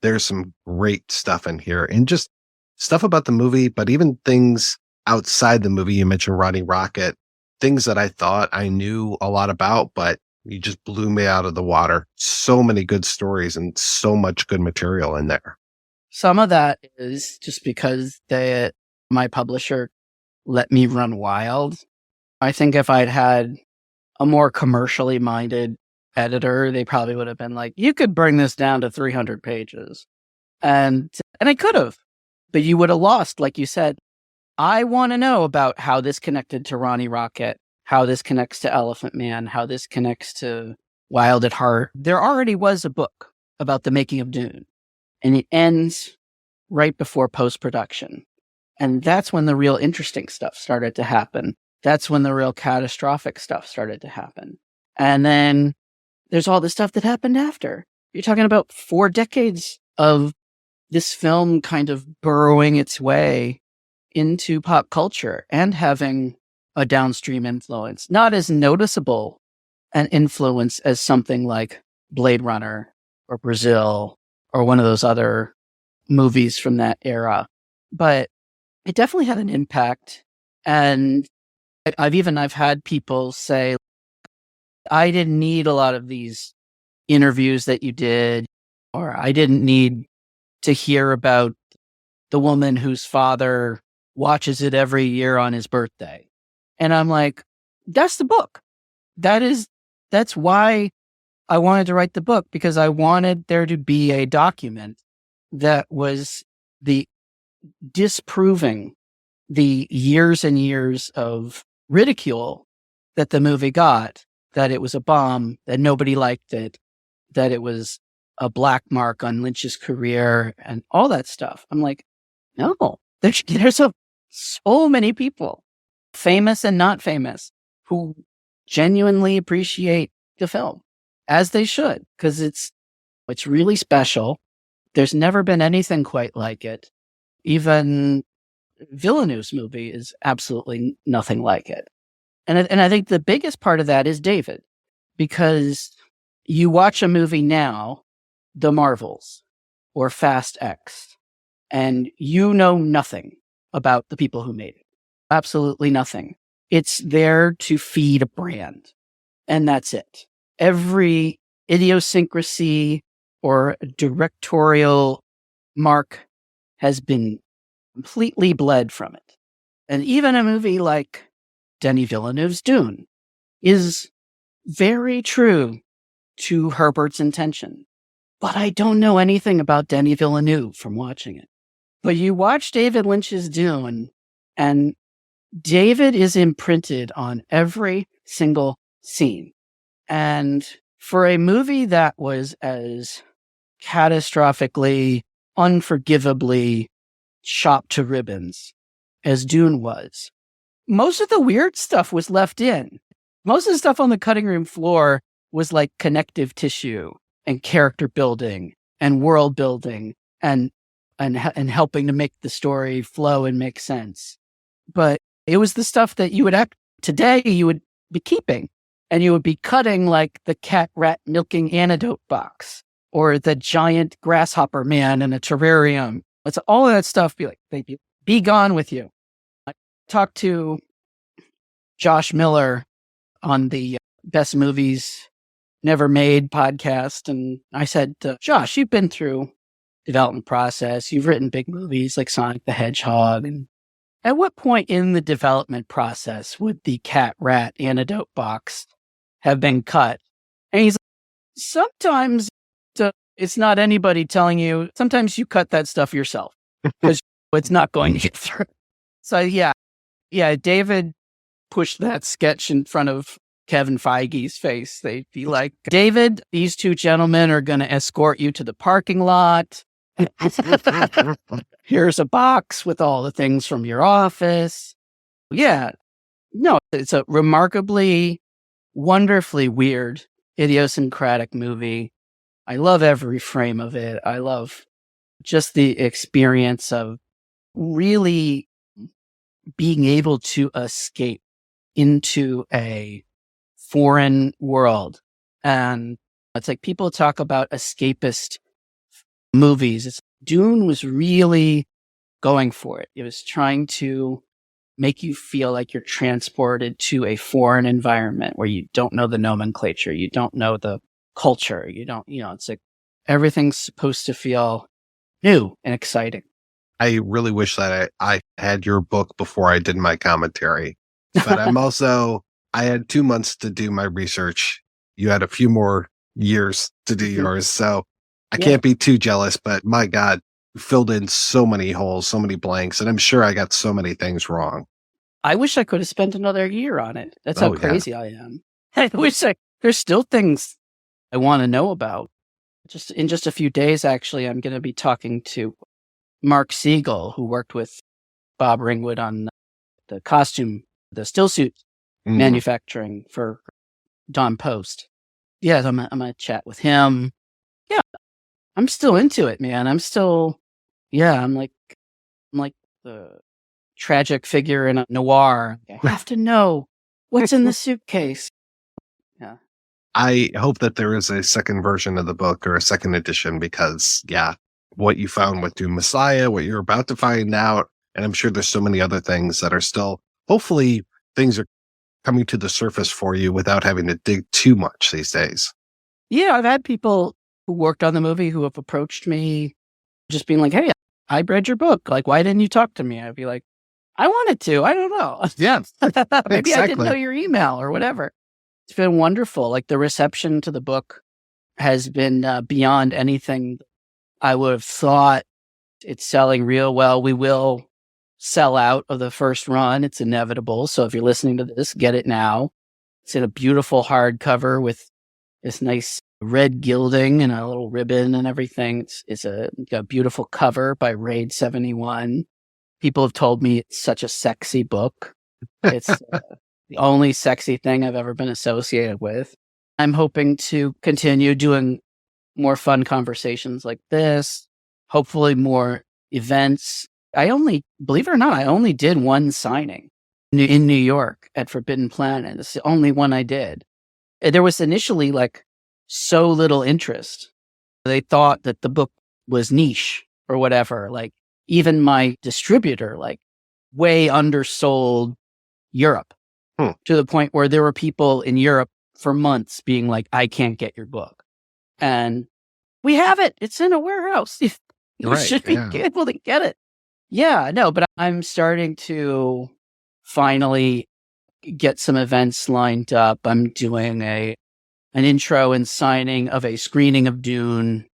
There's some great stuff in here, and just stuff about the movie, but even things outside the movie. You mentioned Rodney Rocket, things that I thought I knew a lot about, but you just blew me out of the water. So many good stories and so much good material in there. Some of that is just because my publisher let me run wild. I think if I'd had a more commercially minded editor, they probably would have been like, you could bring this down to 300 pages. And I could have, but you would have lost, like you said. I want to know about how this connected to Ronnie Rocket, how this connects to Elephant Man, how this connects to Wild at Heart. There already was a book about the making of Dune, and it ends right before post-production. And that's when the real interesting stuff started to happen. That's when the real catastrophic stuff started to happen. And then there's all the stuff that happened after. You're talking about 4 decades of this film kind of burrowing its way into pop culture and having a downstream influence. Not as noticeable an influence as something like Blade Runner or Brazil or one of those other movies from that era. But it definitely had an impact. And I've had people say, I didn't need a lot of these interviews that you did, or I didn't need to hear about the woman whose father watches it every year on his birthday. And I'm like, that's the book. That's why I wanted to write the book, because I wanted there to be a document that was disproving the years and years of ridicule that the movie got, that it was a bomb, that nobody liked it, that it was a black mark on Lynch's career and all that stuff. I'm like, no, there's so many people, famous and not famous, who genuinely appreciate the film, as they should, because it's really special. There's never been anything quite like it. Even Villeneuve's movie is absolutely nothing like it. And I think the biggest part of that is David, because you watch a movie now, The Marvels or Fast X, and you know nothing about the people who made it. Absolutely nothing. It's there to feed a brand, and that's it. Every idiosyncrasy or directorial mark has been completely bled from it. And even a movie like Denis Villeneuve's Dune is very true to Herbert's intention. But I don't know anything about Denis Villeneuve from watching it. But you watch David Lynch's Dune, and David is imprinted on every single scene. And for a movie that was as catastrophically, unforgivably chopped to ribbons as Dune was, most of the weird stuff was left in. Most of the stuff on the cutting room floor was like connective tissue and character building and world building and helping to make the story flow and make sense. But it was the stuff that you would today you would be keeping, and you would be cutting, like the cat rat milking antidote box or the giant grasshopper man in a terrarium. It's all of that stuff. Be gone with you. I talked to Josh Miller on the Best Movies Never Made podcast, and I said, Josh, you've been through development process. You've written big movies like Sonic the Hedgehog. And at what point in the development process would the cat rat antidote box have been cut? And he's like, sometimes it's not anybody telling you. Sometimes you cut that stuff yourself because it's not going to get through. So yeah, David pushed that sketch in front of Kevin Feige's face. They'd be like, David, these two gentlemen are going to escort you to the parking lot. Here's a box with all the things from your office. Yeah. No, it's a remarkably, wonderfully weird, idiosyncratic movie. I love every frame of it. I love just the experience of really being able to escape into a foreign world. And it's like people talk about escapist movies. Dune was really going for it. It was trying to make you feel like you're transported to a foreign environment where you don't know the nomenclature, you don't know the culture, it's like everything's supposed to feel new and exciting. I really wish that I had your book before I did my commentary, but I had 2 months to do my research. You had a few more years to do yours. So I can't be too jealous, but my God, you filled in so many holes, so many blanks, and I'm sure I got so many things wrong. I wish I could have spent another year on it. That's how crazy I am. I wish there's still things I want to know about. Just in just a few days, actually, I'm going to be talking to Mark Siegel, who worked with Bob Ringwood on the still suit manufacturing for Dawn Post. Yeah, I'm gonna chat with him. Yeah, I'm still into it, man. I'm like the tragic figure in a noir. I have to know what's in the suitcase. Yeah. I hope that there is a second version of the book or a second edition because, what you found with Dune Messiah, what you're about to find out, and I'm sure there's so many other things that are still, hopefully things are coming to the surface for you without having to dig too much these days. Yeah, I've had people who worked on the movie who have approached me just being like, hey, I read your book. Like, why didn't you talk to me? I'd be like, I wanted to. I don't know. Yeah. Maybe I didn't know your email or whatever. It's been wonderful. Like the reception to the book has been beyond anything I would have thought. It's selling real well. We will sell out of the first run. It's inevitable. So if you're listening to this, get it now. It's in a beautiful hardcover with this nice red gilding and a little ribbon and everything. It's a beautiful cover by Raid 71. People have told me it's such a sexy book. It's the only sexy thing I've ever been associated with. I'm hoping to continue doing more fun conversations like this, hopefully more events. Believe it or not, I only did one signing in New York at Forbidden Planet. It's the only one I did. There was initially like so little interest. They thought that the book was niche or whatever. Like even my distributor, like way undersold Europe to the point where there were people in Europe for months being like, I can't get your book. And we have it. It's in a warehouse. You should be able to get it. Yeah, no, but I'm starting to finally get some events lined up. I'm doing an intro and signing of a screening of Dune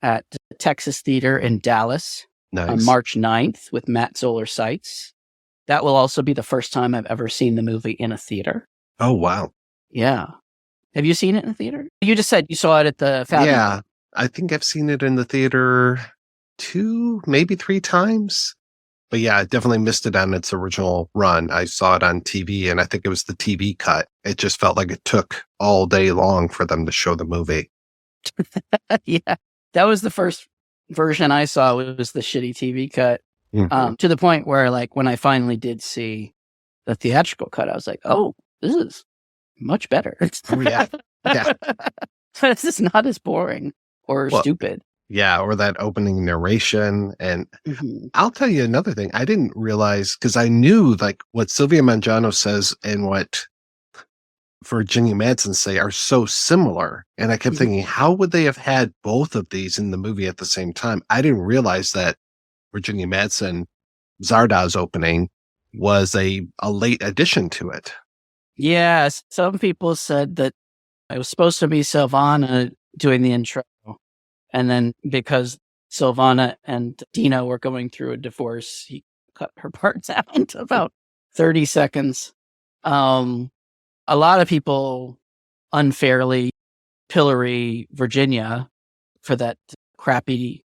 at the Texas Theater in Dallas on March 9th with Matt Zoller Seitz. That will also be the first time I've ever seen the movie in a theater. Oh, wow. Yeah. Have you seen it in the theater? You just said you saw it at the Fab. Yeah, I think I've seen it in the theater 2, maybe 3 times. But yeah, I definitely missed it on its original run. I saw it on TV, and I think it was the TV cut. It just felt like it took all day long for them to show the movie. Yeah, that was the first version I saw. It was the shitty TV cut. To the point where, like, when I finally did see the theatrical cut, I was like, "Oh, this is much better." Oh, yeah. This is not as boring or stupid. Yeah, or that opening narration. And I'll tell you another thing. I didn't realize, because I knew like what Sylvia Mangiano says and what Virginia Madsen say are so similar. And I kept thinking, how would they have had both of these in the movie at the same time? I didn't realize that Virginia Madsen, Zardah's opening, was a late addition to it. Yes, some people said that it was supposed to be Sylvana doing the intro. And then because Sylvana and Dino were going through a divorce, he cut her parts down to about 30 seconds. A lot of people unfairly pillory Virginia for that crappy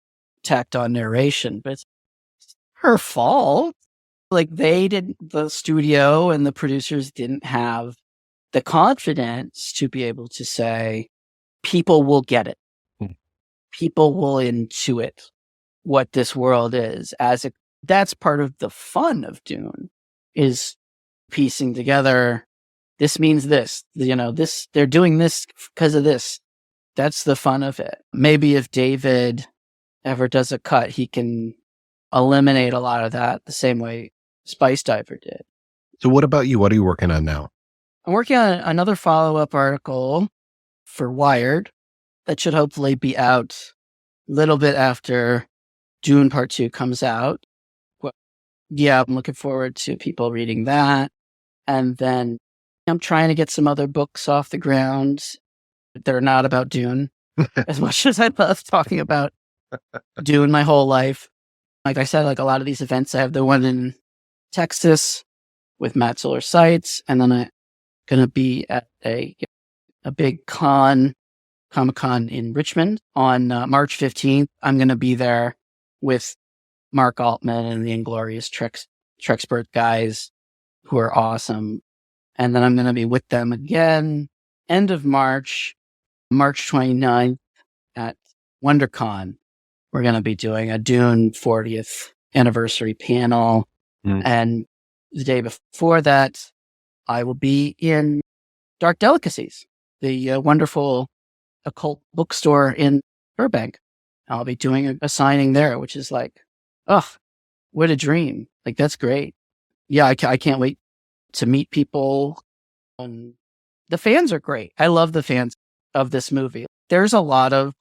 tacked on narration, but it's her fault. Like the studio and the producers didn't have the confidence to be able to say, people will get it. People will intuit what this world is that's part of the fun of Dune, is piecing together, this means this, they're doing this because of this. That's the fun of it. Maybe if David ever does a cut, he can eliminate a lot of that the same way Spice Diver did. So what about you? What are you working on now? I'm working on another follow-up article for Wired that should hopefully be out a little bit after Dune Part 2 comes out. Well, yeah, I'm looking forward to people reading that. And then I'm trying to get some other books off the ground that are not about Dune. As much as I love talking about Dune my whole life. Like I said, like a lot of these events, I have the one in Texas with Matt Solar Sites, and then I'm going to be at a big Comic-Con in Richmond on March 15th. I'm going to be there with Mark Altman and the Inglorious Trexpert guys, who are awesome. And then I'm going to be with them again end of March 29th at WonderCon. We're going to be doing a Dune 40th anniversary panel. And the day before that, I will be in Dark Delicacies, the wonderful occult bookstore in Burbank. I'll be doing a signing there, which is like, oh, what a dream. Like, that's great. Yeah, I can't wait to meet people. And the fans are great. I love the fans of this movie. There's a lot of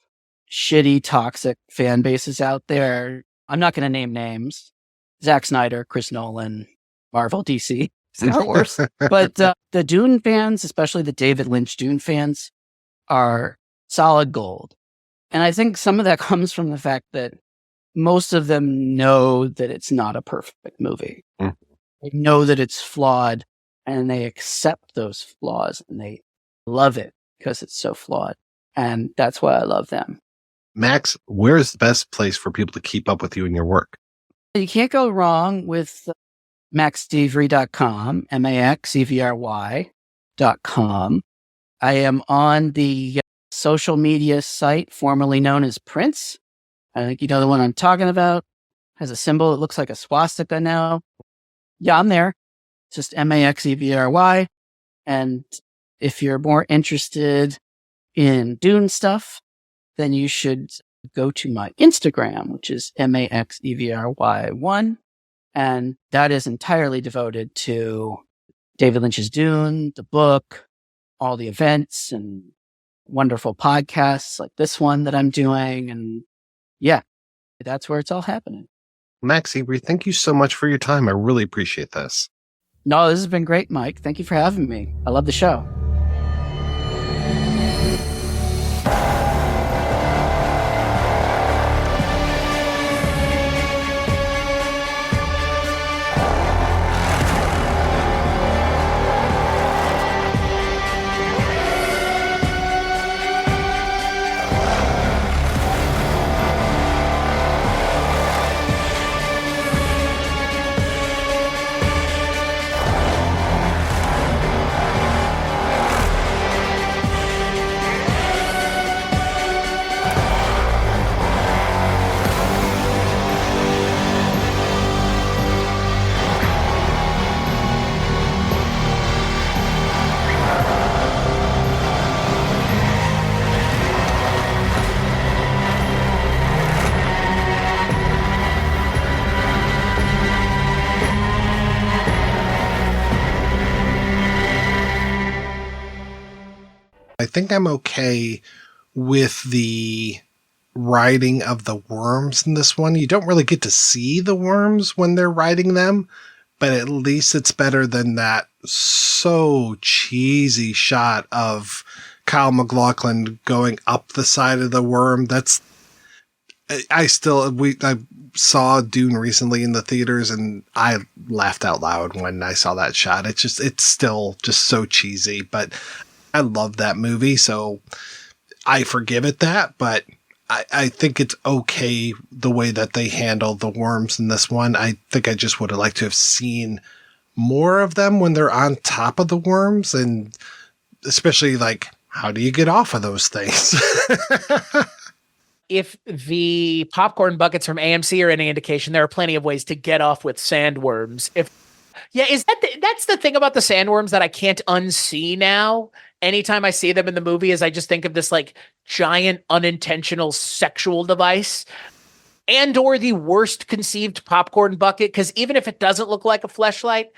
shitty, toxic fan bases out there. I'm not going to name names. Zack Snyder, Chris Nolan, Marvel, DC, Star Wars. But the Dune fans, especially the David Lynch Dune fans, are solid gold. And I think some of that comes from the fact that most of them know that it's not a perfect movie. They know that it's flawed, and they accept those flaws, and they love it because it's so flawed. And that's why I love them. Max, where is the best place for people to keep up with you and your work? You can't go wrong with maxevry.com, maxevry.com. I am on the social media site formerly known as Prince. I think you know the one I'm talking about. Has a symbol that looks like a swastika now. Yeah, I'm there. It's just maxevry. And if you're more interested in Dune stuff, then you should go to my Instagram, which is maxevry1. And that is entirely devoted to David Lynch's Dune, the book, all the events and wonderful podcasts like this one that I'm doing. And yeah, that's where it's all happening. Max Avery, thank you so much for your time. I really appreciate this. No, this has been great, Mike. Thank you for having me. I love the show. I think I'm okay with the riding of the worms in this one. You don't really get to see the worms when they're riding them, but at least it's better than that so cheesy shot of Kyle MacLachlan going up the side of the worm. I saw Dune recently in the theaters and I laughed out loud when I saw that shot. It's still just so cheesy, but I love that movie. So I forgive it that, but I think it's okay the way that they handle the worms in this one. I think I just would have liked to have seen more of them when they're on top of the worms, and especially like, how do you get off of those things? If the popcorn buckets from AMC are any indication, there are plenty of ways to get off with sandworms. That's the thing about the sandworms that I can't unsee now. Anytime I see them in the movie, is I just think of this like giant unintentional sexual device, and or the worst conceived popcorn bucket. Because even if it doesn't look like a fleshlight,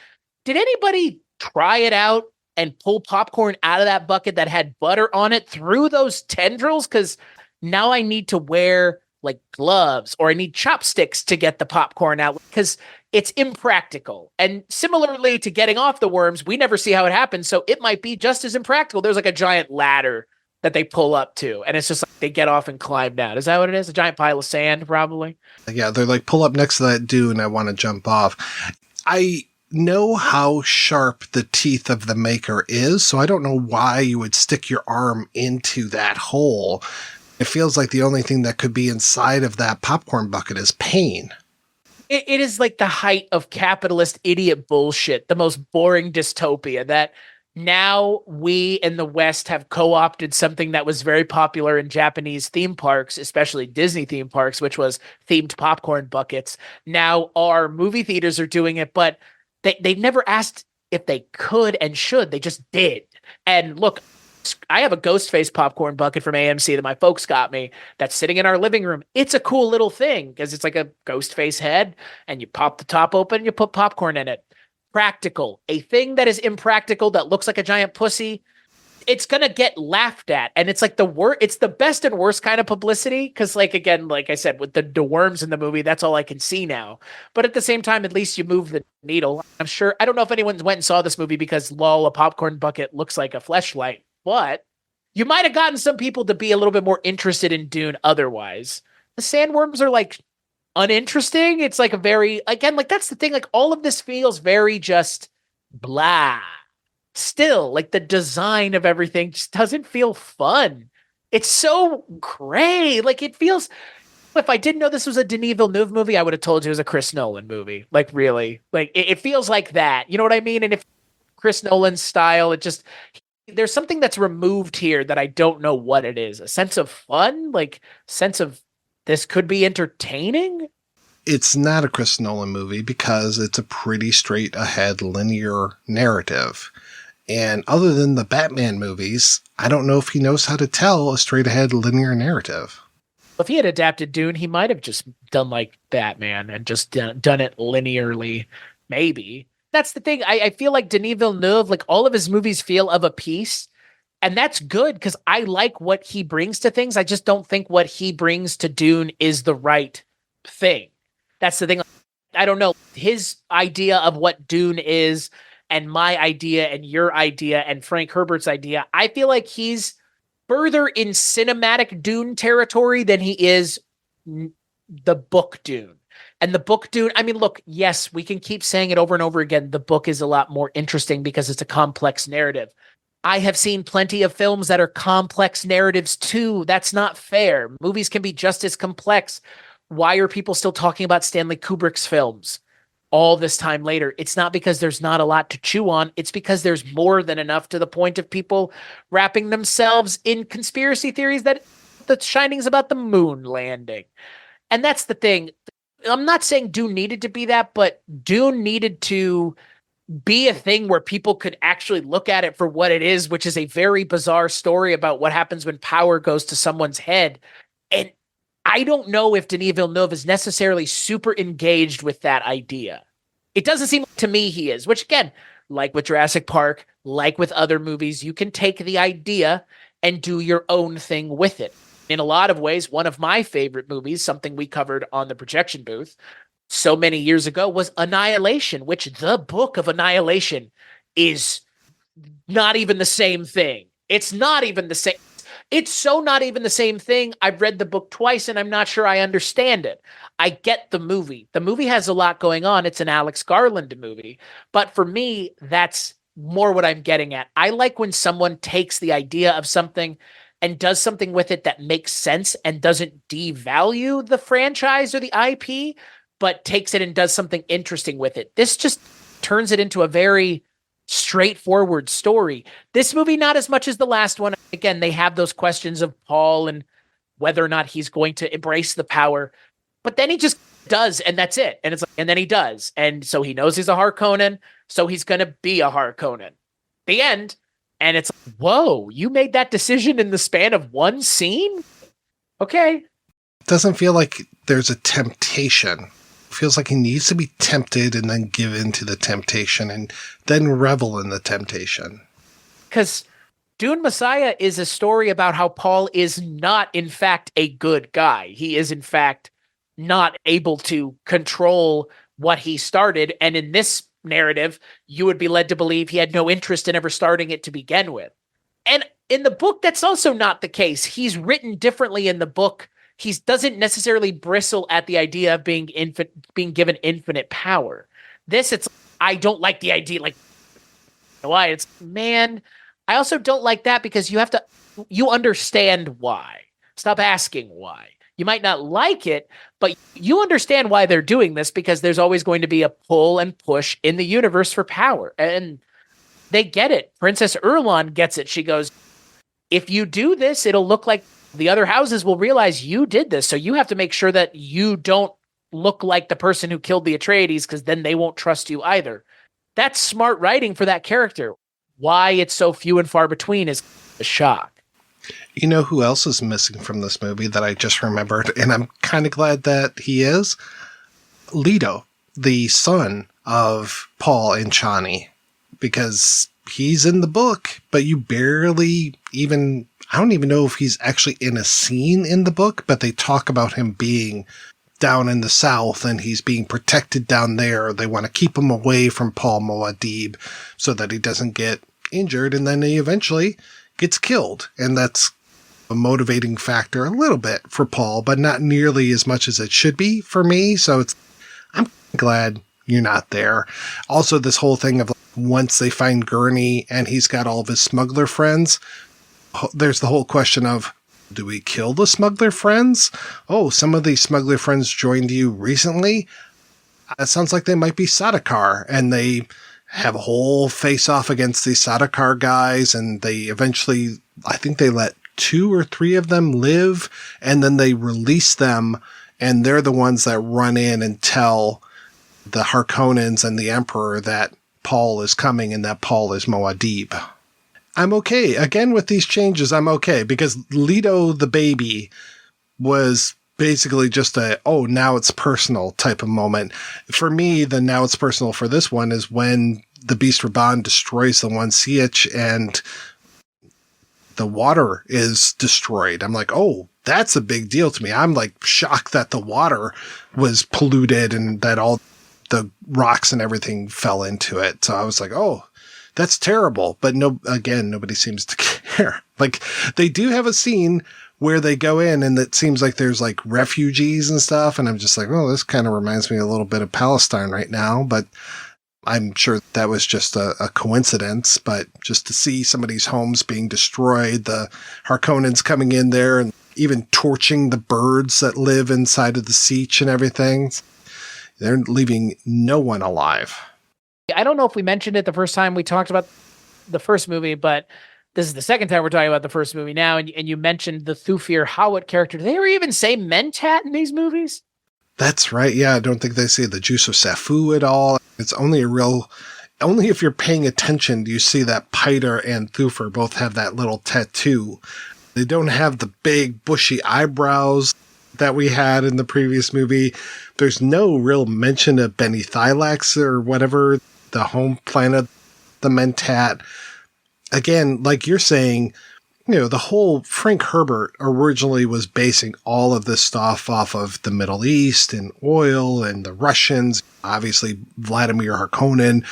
did anybody try it out and pull popcorn out of that bucket that had butter on it through those tendrils? Because now I need to wear like gloves, or I need chopsticks to get the popcorn out, because it's impractical. And similarly to getting off the worms, we never see how it happens. So it might be just as impractical. There's like a giant ladder that they pull up to, and it's just like they get off and climb down. Is that what it is? A giant pile of sand, probably? Yeah, they're like, pull up next to that dune. I want to jump off. I know how sharp the teeth of the maker is, so I don't know why you would stick your arm into that hole. It feels like the only thing that could be inside of that popcorn bucket is pain. It is like the height of capitalist idiot bullshit, the most boring dystopia, that now we in the West have co-opted something that was very popular in Japanese theme parks, especially Disney theme parks, which was themed popcorn buckets. Now our movie theaters are doing it, but they never asked if they could and should. They just did. And look, I have a Ghostface popcorn bucket from AMC that my folks got me that's sitting in our living room. It's a cool little thing because it's like a Ghostface head, and you pop the top open and you put popcorn in it. Practical. A thing that is impractical that looks like a giant pussy, it's going to get laughed at. And it's like it's the best and worst kind of publicity. Because like, again, like I said, with the worms in the movie, that's all I can see now. But at the same time, at least you move the needle. I don't know if anyone went and saw this movie because lol, a popcorn bucket looks like a fleshlight. But you might have gotten some people to be a little bit more interested in Dune otherwise. The sandworms are like uninteresting. It's like that's the thing. Like all of this feels very just blah. Still, like the design of everything just doesn't feel fun. It's so gray. Like it feels, if I didn't know this was a Denis Villeneuve movie, I would have told you it was a Chris Nolan movie. Like really, like it feels like that. You know what I mean? And if Chris Nolan's style, there's something that's removed here that I don't know what it is. A sense of fun, like sense of this could be entertaining. It's not a Chris Nolan movie because it's a pretty straight ahead linear narrative. And other than the Batman movies, I don't know if he knows how to tell a straight ahead linear narrative. If he had adapted Dune, he might have just done like Batman and just done it linearly. Maybe. That's the thing. I feel like Denis Villeneuve, like all of his movies feel of a piece, and that's good because I like what he brings to things. I just don't think what he brings to Dune is the right thing. That's the thing. I don't know. His idea of what Dune is and my idea and your idea and Frank Herbert's idea, I feel like he's further in cinematic Dune territory than he is the book Dune. And the book Dune, I mean, look, yes, we can keep saying it over and over again. The book is a lot more interesting because it's a complex narrative. I have seen plenty of films that are complex narratives too. That's not fair. Movies can be just as complex. Why are people still talking about Stanley Kubrick's films all this time later? It's not because there's not a lot to chew on. It's because there's more than enough, to the point of people wrapping themselves in conspiracy theories that The Shining's about the moon landing. And that's the thing. I'm not saying Dune needed to be that, but Dune needed to be a thing where people could actually look at it for what it is, which is a very bizarre story about what happens when power goes to someone's head. And I don't know if Denis Villeneuve is necessarily super engaged with that idea. It doesn't seem to me he is, which again, like with Jurassic Park, like with other movies, you can take the idea and do your own thing with it. In a lot of ways, one of my favorite movies, something we covered on the projection booth so many years ago, was Annihilation, which the book of Annihilation is not even the same thing. It's not even the same. It's so not even the same thing. I've read the book twice and I'm not sure I understand it. I get the movie. The movie has a lot going on. It's an Alex Garland movie. But for me, that's more what I'm getting at. I like when someone takes the idea of something and does something with it that makes sense and doesn't devalue the franchise or the IP, but takes it and does something interesting with it. This just turns it into a very straightforward story. This movie, not as much as the last one. Again, they have those questions of Paul and whether or not he's going to embrace the power, but then he just does, and that's it. And it's like, and then he does. And so he knows he's a Harkonnen, so he's going to be a Harkonnen. The end. And it's like, whoa, you made that decision in the span of one scene? Okay. It doesn't feel like there's a temptation. It feels like he needs to be tempted and then give in to the temptation and then revel in the temptation. Because Dune Messiah is a story about how Paul is not, in fact, a good guy. He is, in fact, not able to control what he started. And in this narrative, you would be led to believe he had no interest in ever starting it to begin with. And in the book, that's also not the case. He's written differently in the book. He doesn't necessarily bristle at the idea of being given infinite power. This, it's, I don't like the idea. Like, why? It's, man, I also don't like that because you understand why. Stop asking why. You might not like it, but you understand why they're doing this because there's always going to be a pull and push in the universe for power. And they get it. Princess Irulan gets it. She goes, if you do this, it'll look like the other houses will realize you did this. So you have to make sure that you don't look like the person who killed the Atreides because then they won't trust you either. That's smart writing for that character. Why it's so few and far between is a shock. You know who else is missing from this movie that I just remembered, and I'm kind of glad that he is? Leto, the son of Paul and Chani, because he's in the book, but you barely even, I don't even know if he's actually in a scene in the book, but they talk about him being down in the south and he's being protected down there. They want to keep him away from Paul Muad'Dib so that he doesn't get injured, and then he eventually gets killed. And that's a motivating factor a little bit for Paul, but not nearly as much as it should be for me. So I'm glad you're not there. Also, this whole thing of once they find Gurney and he's got all of his smuggler friends, there's the whole question of, do we kill the smuggler friends? Oh, some of these smuggler friends joined you recently. It sounds like they might be Sardaukar, and they have a whole face-off against these Sardaukar guys, and they eventually, I think they let 2 or 3 of them live, and then they release them, and they're the ones that run in and tell the Harkonnens and the Emperor that Paul is coming and that Paul is Muad'Dib. I'm okay. Again, with these changes, I'm okay, because Leto the baby was basically just now it's personal type of moment. For me, the now it's personal for this one is when the Beast Raban destroys the one Sietch and the water is destroyed. I'm like, oh, that's a big deal to me. I'm like shocked that the water was polluted and that all the rocks and everything fell into it. So I was like, oh, that's terrible. But nobody seems to care. Like, they do have a scene where they go in and it seems like there's like refugees and stuff. And I'm just like, oh, this kind of reminds me a little bit of Palestine right now, but I'm sure that was just a coincidence. But just to see some of these homes being destroyed, the Harkonnens coming in there and even torching the birds that live inside of the sietch and everything, they're leaving no one alive. I don't know if we mentioned it the first time we talked about the first movie, but this is the second time we're talking about the first movie now, and you mentioned the Thufir Hawat character. Do they ever even say Mentat in these movies? That's right. Yeah, I don't think they say the juice of Safu at all. It's only if you're paying attention do you see that Piter and Thufir both have that little tattoo. They don't have the big bushy eyebrows that we had in the previous movie. There's no real mention of Beni Thylax or whatever, the home planet, the Mentat. Again, like you're saying, the whole Frank Herbert originally was basing all of this stuff off of the Middle East and oil and the Russians, obviously Vladimir Harkonnen.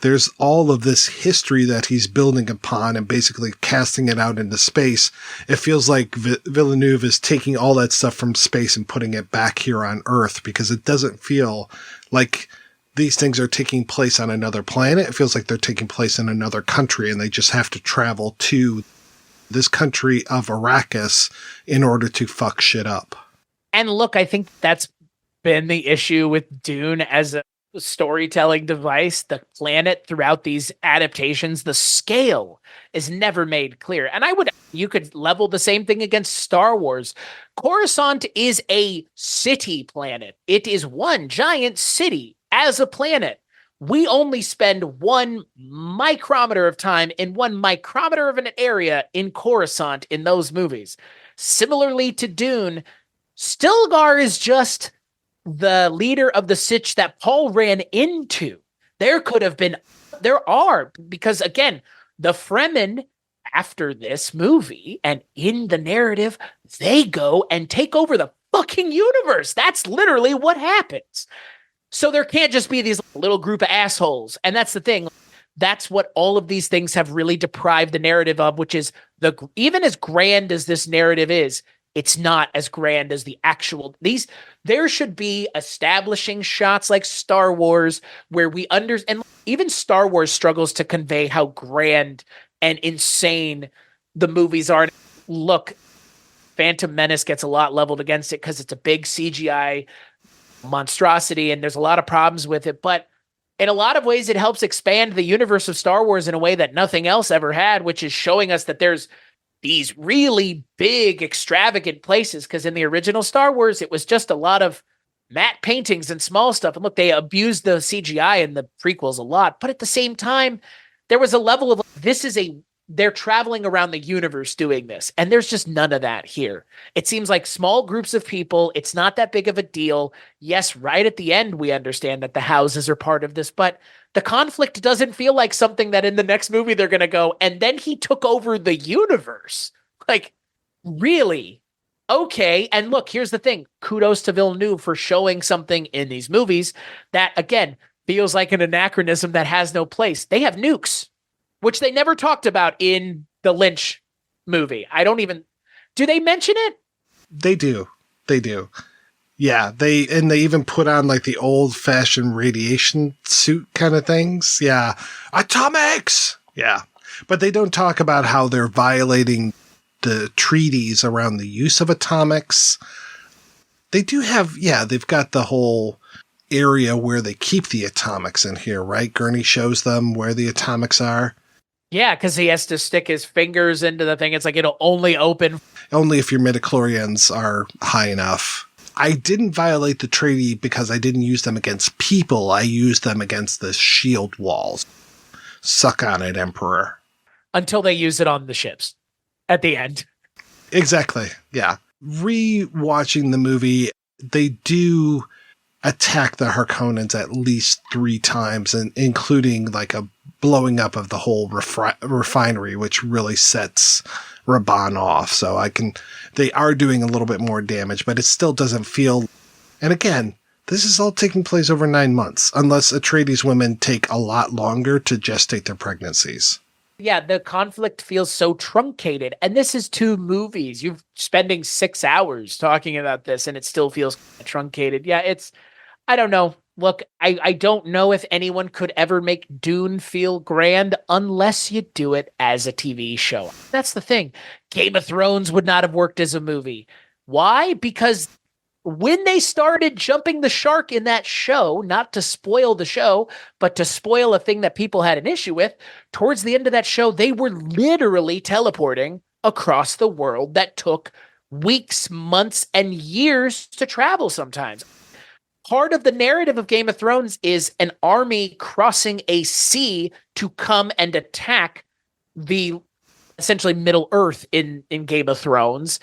There's all of this history that he's building upon and basically casting it out into space. It feels like Villeneuve is taking all that stuff from space and putting it back here on Earth, because it doesn't feel like these things are taking place on another planet. It feels like they're taking place in another country, and they just have to travel to this country of Arrakis in order to fuck shit up. And look, I think that's been the issue with Dune as a storytelling device. The planet throughout these adaptations, the scale is never made clear. And you could level the same thing against Star Wars. Coruscant is a city planet. It is one giant city as a planet. We only spend 1 micrometer of time in 1 micrometer of an area in Coruscant in those movies. Similarly to Dune, Stilgar is just the leader of the sitch that Paul ran into. There are, because again, the Fremen, after this movie and in the narrative, they go and take over the fucking universe. That's literally what happens. So there can't just be these little group of assholes. And that's the thing. That's what all of these things have really deprived the narrative of, which is even as grand as this narrative is, it's not as grand as the actual there should be establishing shots like Star Wars where and even Star Wars struggles to convey how grand and insane the movies are. Look, Phantom Menace gets a lot leveled against it because it's a big CGI monstrosity and there's a lot of problems with it, but in a lot of ways it helps expand the universe of Star Wars in a way that nothing else ever had, which is showing us that there's these really big, extravagant places, because in the original Star Wars, it was just a lot of matte paintings and small stuff. And look, they abused the CGI in the prequels a lot. But at the same time, there was a level of they're traveling around the universe doing this. And there's just none of that here. It seems like small groups of people. It's not that big of a deal. Yes, right at the end, we understand that the houses are part of this, but the conflict doesn't feel like something that in the next movie they're going to go, and then he took over the universe. Like, really? Okay. And look, here's the thing. Kudos to Villeneuve for showing something in these movies that, again, feels like an anachronism that has no place. They have nukes, which they never talked about in the Lynch movie. Do they mention it? They do. Yeah, they even put on like the old fashioned radiation suit kind of things. Yeah. Atomics. Yeah. But they don't talk about how they're violating the treaties around the use of atomics. They do have, they've got the whole area where they keep the atomics in here, right? Gurney shows them where the atomics are. Yeah, because he has to stick his fingers into the thing. It's like it'll only open. Only if your midichlorians are high enough. I didn't violate the treaty because I didn't use them against people. I used them against the shield walls. Suck on it, Emperor. Until they use it on the ships at the end. Exactly. Yeah. Rewatching the movie, they do attack the Harkonnens at least 3 times, and including like a blowing up of the whole refinery, which really sets Raban off. So they are doing a little bit more damage, but it still doesn't feel. And again, this is all taking place over 9 months, unless Atreides women take a lot longer to gestate their pregnancies. Yeah, the conflict feels so truncated. And this is 2 movies. You're spending 6 hours talking about this, and it still feels truncated. Yeah, I don't know. Look, I don't know if anyone could ever make Dune feel grand unless you do it as a TV show. That's the thing. Game of Thrones would not have worked as a movie. Why? Because when they started jumping the shark in that show, not to spoil the show, but to spoil a thing that people had an issue with, towards the end of that show, they were literally teleporting across the world that took weeks, months, and years to travel sometimes. Part of the narrative of Game of Thrones is an army crossing a sea to come and attack the essentially Middle Earth in Game of Thrones.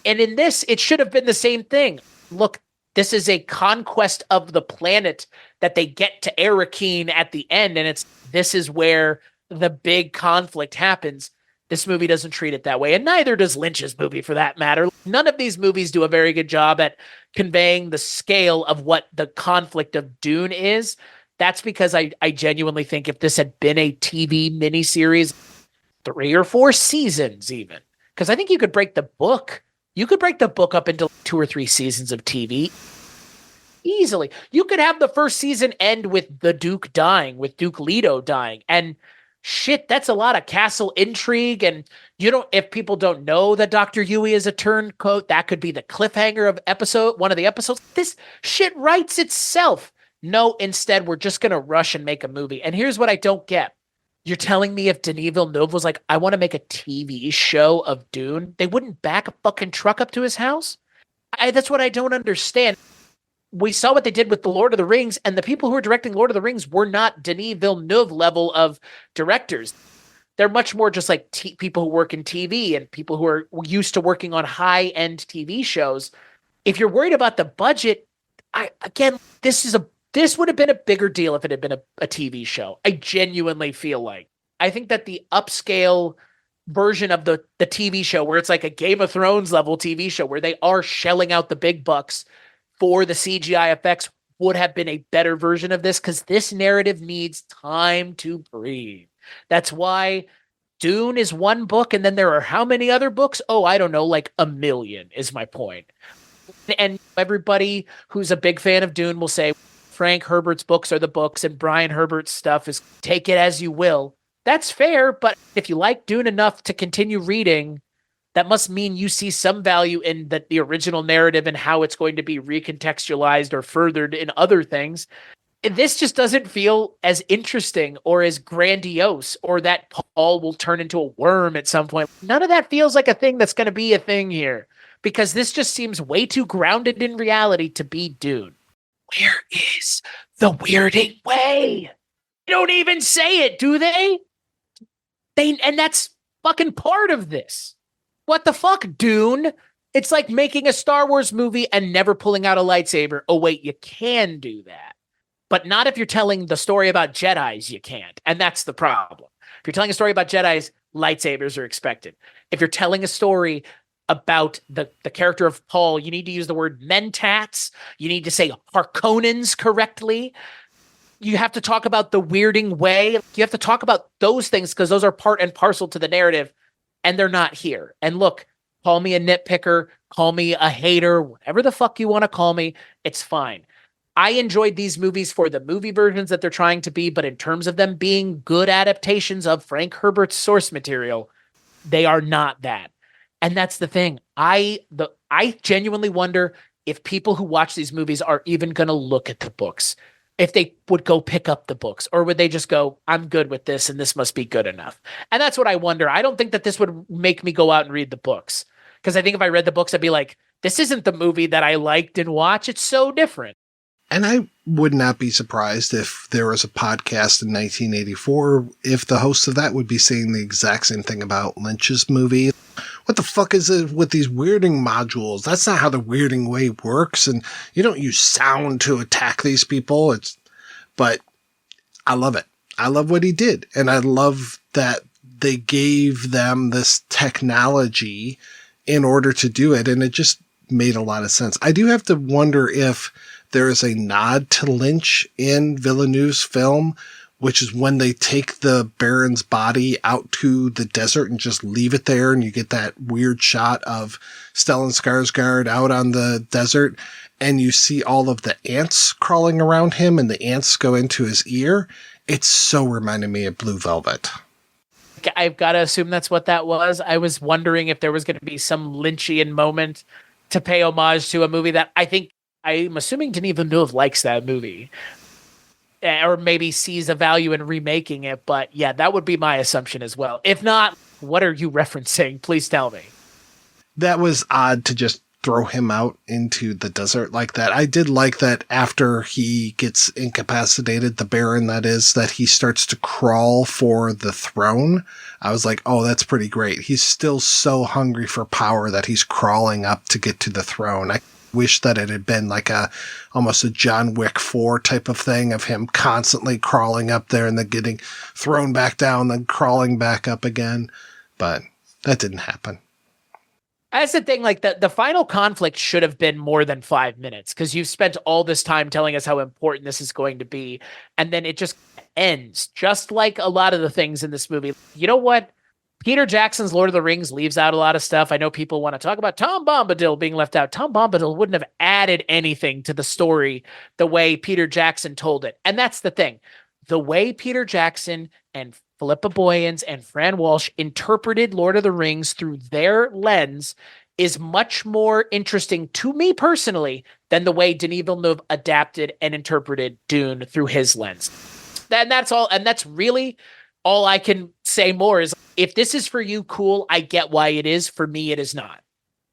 And in this, it should have been the same thing. Look, this is a conquest of the planet that they get to Arrakeen at the end, and this is where the big conflict happens. This movie doesn't treat it that way, and neither does Lynch's movie for that matter. None of these movies do a very good job at conveying the scale of what the conflict of Dune is. That's because I genuinely think if this had been a TV miniseries, 3 or 4 seasons even, because I think you could break the book up into 2 or 3 seasons of TV easily. You could have the first season end with the Duke dying, with Duke Leto dying, and shit, that's a lot of castle intrigue. And if people don't know that Dr. Yui is a turncoat, that could be the cliffhanger of one of the episodes. This shit writes itself. No, instead, we're just going to rush and make a movie. And here's what I don't get. You're telling me if Denis Villeneuve was like, I want to make a TV show of Dune, they wouldn't back a fucking truck up to his house? That's what I don't understand. We saw what they did with The Lord of the Rings, and the people who are directing Lord of the Rings were not Denis Villeneuve level of directors. They're much more just like people who work in TV and people who are used to working on high-end TV shows. If you're worried about the budget, this would have been a bigger deal if it had been a TV show. I genuinely feel like. I think that the upscale version of the TV show, where it's like a Game of Thrones level TV show, where they are shelling out the big bucks for the CGI effects, would have been a better version of this, because this narrative needs time to breathe. That's why Dune is one book, and then there are how many other books? Oh, I don't know, like 1 million is my point. And everybody who's a big fan of Dune will say, Frank Herbert's books are the books, and Brian Herbert's stuff is take it as you will. That's fair, but if you like Dune enough to continue reading, that must mean you see some value in the original narrative and how it's going to be recontextualized or furthered in other things. This just doesn't feel as interesting or as grandiose, or that Paul will turn into a worm at some point. None of that feels like a thing that's going to be a thing here, because this just seems way too grounded in reality to be Dune. Where is the weirding way? They don't even say it, do they? And that's fucking part of this. What the fuck, Dune? It's like making a Star Wars movie and never pulling out a lightsaber. Oh, wait, you can do that. But not if you're telling the story about Jedis, you can't. And that's the problem. If you're telling a story about Jedis, lightsabers are expected. If you're telling a story about the character of Paul, you need to use the word mentats. You need to say Harkonnens correctly. You have to talk about the weirding way. You have to talk about those things, because those are part and parcel to the narrative. And they're not here. And look, call me a nitpicker, call me a hater, whatever the fuck you want to call me, it's fine. I enjoyed these movies for the movie versions that they're trying to be, but in terms of them being good adaptations of Frank Herbert's source material, they are not that. And that's the thing. I genuinely wonder if people who watch these movies are even going to look at the books. If they would go pick up the books, or would they just go, I'm good with this and this must be good enough. And that's what I wonder. I don't think that this would make me go out and read the books, because I think if I read the books, I'd be like, this isn't the movie that I liked and watched. It's so different. And I would not be surprised if there was a podcast in 1984, if the host of that would be saying the exact same thing about Lynch's movie. What the fuck is it with these weirding modules? That's not how the weirding way works. And you don't use sound to attack these people. But I love it. I love what he did. And I love that they gave them this technology in order to do it. And it just made a lot of sense. I do have to wonder if there is a nod to Lynch in Villeneuve's film, which is when they take the Baron's body out to the desert and just leave it there. And you get that weird shot of Stellan Skarsgård out on the desert, and you see all of the ants crawling around him and the ants go into his ear. It's so reminding me of Blue Velvet. I've got to assume that's what that was. I was wondering if there was going to be some Lynchian moment to pay homage to a movie that I'm assuming Denis Villeneuve likes that movie, or maybe sees a value in remaking it. But yeah, that would be my assumption as well. If not, what are you referencing? Please tell me. That was odd to just throw him out into the desert like that. I did like that after he gets incapacitated, the Baron that is, that he starts to crawl for the throne. I was like, oh, that's pretty great. He's still so hungry for power that he's crawling up to get to the throne. I wish that it had been like almost a John Wick 4 type of thing of him constantly crawling up there and then getting thrown back down, then crawling back up again. but that didn't happen. That's the thing, like the final conflict should have been more than 5 minutes because you've spent all this time telling us how important this is going to be. And then it just ends, just like a lot of the things in this movie. You know what? Peter Jackson's Lord of the Rings leaves out a lot of stuff. I know people want to talk about Tom Bombadil being left out. Tom Bombadil wouldn't have added anything to the story the way Peter Jackson told it. And that's the thing. The way Peter Jackson and Philippa Boyens and Fran Walsh interpreted Lord of the Rings through their lens is much more interesting to me personally than the way Denis Villeneuve adapted and interpreted Dune through his lens. And that's all. And that's really all I can say more is if this is for you, cool. I get why it is. For me, it is not.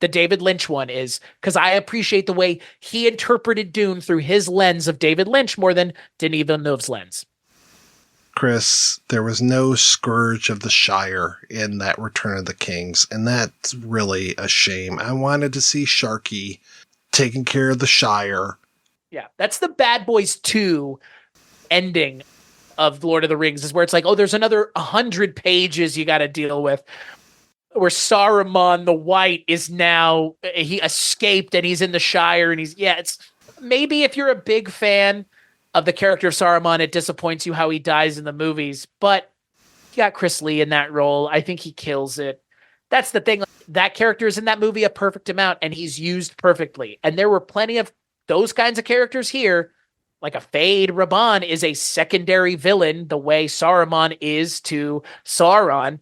The David Lynch one is because I appreciate the way he interpreted Dune through his lens of David Lynch more than Denis Villeneuve's lens. Chris, there was no Scourge of the Shire in that Return of the Kings, and that's really a shame. I wanted to see Sharky taking care of the Shire. Yeah, that's the Bad Boys 2 ending of Lord of the Rings, is where it's like, oh, there's another 100 pages you got to deal with, where Saruman the White is now, he escaped and he's in the Shire, and it's maybe if you're a big fan of the character of Saruman, it disappoints you how he dies in the movies, but you got Chris Lee in that role. I think he kills it. That's the thing. That character is in that movie a perfect amount, and he's used perfectly. And there were plenty of those kinds of characters here, like a Feyd-Rautha is a secondary villain the way Saruman is to Sauron.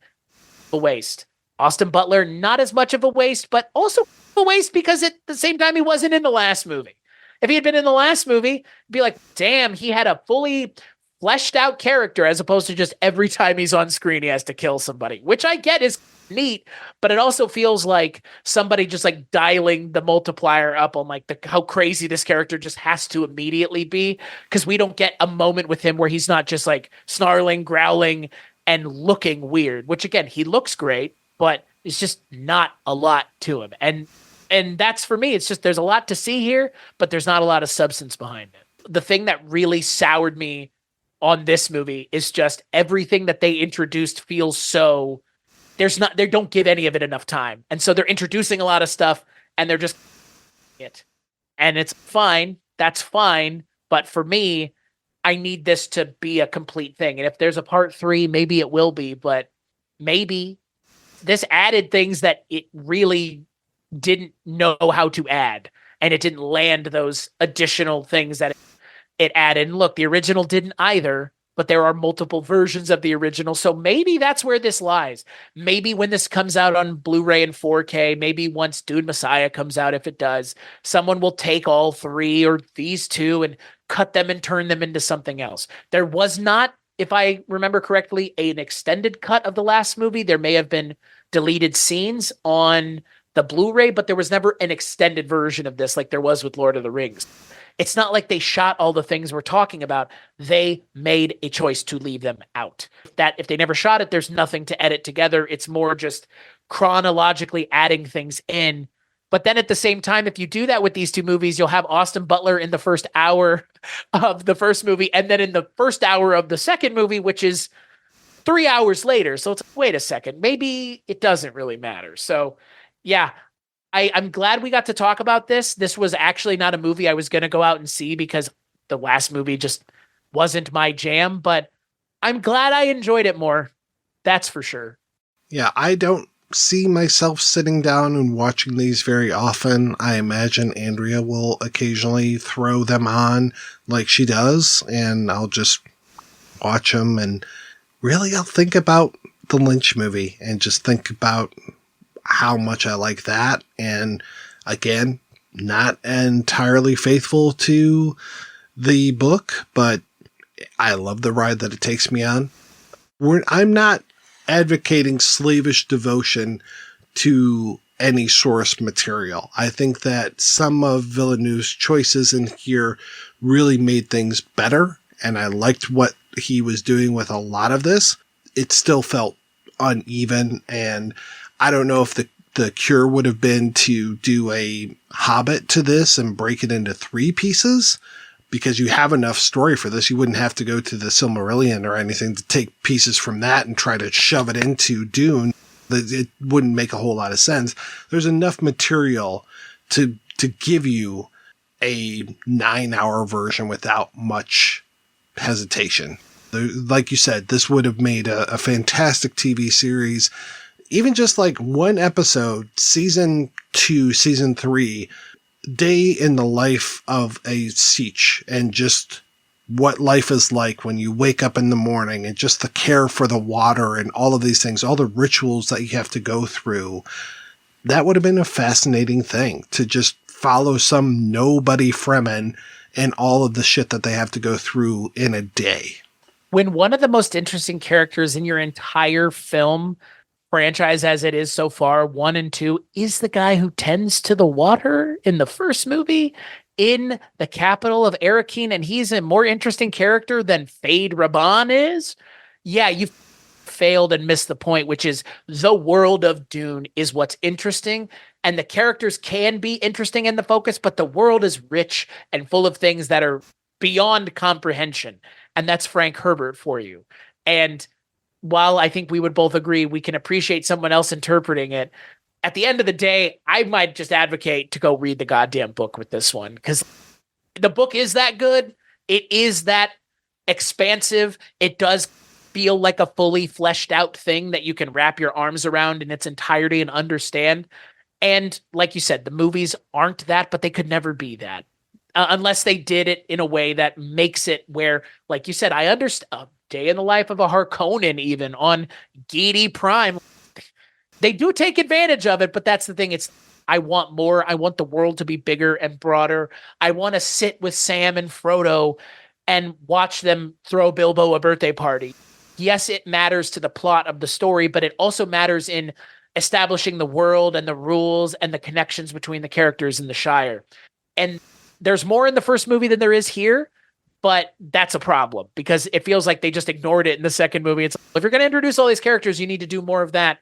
A waste. Austin Butler, not as much of a waste, but also a waste because at the same time he wasn't in the last movie. If he had been in the last movie, it'd be like, damn, he had a fully fleshed out character as opposed to just every time he's on screen, he has to kill somebody, which I get is neat, but it also feels like somebody just like dialing the multiplier up on like how crazy this character just has to immediately be, because we don't get a moment with him where he's not just like snarling, growling, and looking weird, which again, he looks great, but it's just not a lot to him. And that's for me, it's just there's a lot to see here, but there's not a lot of substance behind it. The thing that really soured me on this movie is just everything that they introduced feels so they don't give any of it enough time. And so they're introducing a lot of stuff and they're just it. And it's fine. That's fine. But for me, I need this to be a complete thing. And if there's a part 3, maybe it will be, but maybe this added things that it really didn't know how to add, and it didn't land those additional things that it added. And look, the original didn't either, but there are multiple versions of the original. So maybe that's where this lies. Maybe when this comes out on Blu-ray and 4K, maybe once Dune Messiah comes out, if it does, someone will take all 3 or these 2 and cut them and turn them into something else. There was not, if I remember correctly, an extended cut of the last movie. There may have been deleted scenes on the Blu-ray, but there was never an extended version of this like there was with Lord of the Rings. It's not like they shot all the things we're talking about. They made a choice to leave them out. That if they never shot it, there's nothing to edit together. It's more just chronologically adding things in. But then at the same time, if you do that with these 2 movies, you'll have Austin Butler in the first hour of the first movie, and then in the first hour of the second movie, which is 3 hours later. So it's, wait a second, maybe it doesn't really matter. So yeah, I'm glad we got to talk about this. This was actually not a movie I was going to go out and see because the last movie just wasn't my jam, but I'm glad I enjoyed it more. That's for sure. Yeah, I don't see myself sitting down and watching these very often. I imagine Andrea will occasionally throw them on like she does, and I'll just watch them, and really I'll think about the Lynch movie and just think about how much I like that. And again, not entirely faithful to the book, but I love the ride that it takes me on. I'm not advocating slavish devotion to any source material. I think that some of Villeneuve's choices in here really made things better, and I liked what he was doing with a lot of this. It still felt uneven, and I don't know if the cure would have been to do a Hobbit to this and break it into 3 pieces, because you have enough story for this. You wouldn't have to go to the Silmarillion or anything to take pieces from that and try to shove it into Dune. It wouldn't make a whole lot of sense. There's enough material to give you a 9-hour version without much hesitation. Like you said, this would have made a fantastic TV series. Even just like one episode, season 2, season 3, day in the life of a Sietch, and just what life is like when you wake up in the morning, and just the care for the water and all of these things, all the rituals that you have to go through. That would have been a fascinating thing, to just follow some nobody Fremen and all of the shit that they have to go through in a day. When one of the most interesting characters in your entire film franchise, as it is so far, 1 and 2, is the guy who tends to the water in the first movie in the capital of Arrakis, and he's a more interesting character than Feyd-Rautha is. Yeah, you've failed and missed the point, which is the world of Dune is what's interesting, and the characters can be interesting in the focus, but the world is rich and full of things that are beyond comprehension, and that's Frank Herbert for you. And while I think we would both agree we can appreciate someone else interpreting it, at the end of the day, I might just advocate to go read the goddamn book with this one, because the book is that good. It is that expansive. It does feel like a fully fleshed out thing that you can wrap your arms around in its entirety and understand. And like you said, the movies aren't that, but they could never be that unless they did it in a way that makes it where, like you said, I understand. Day in the life of a Harkonnen, even on Gedi Prime. They do take advantage of it, but that's the thing. I want more. I want the world to be bigger and broader. I want to sit with Sam and Frodo and watch them throw Bilbo a birthday party. Yes, it matters to the plot of the story, but it also matters in establishing the world and the rules and the connections between the characters in the Shire. And there's more in the first movie than there is here. But that's a problem, because it feels like they just ignored it in the second movie. It's if you're going to introduce all these characters, you need to do more of that.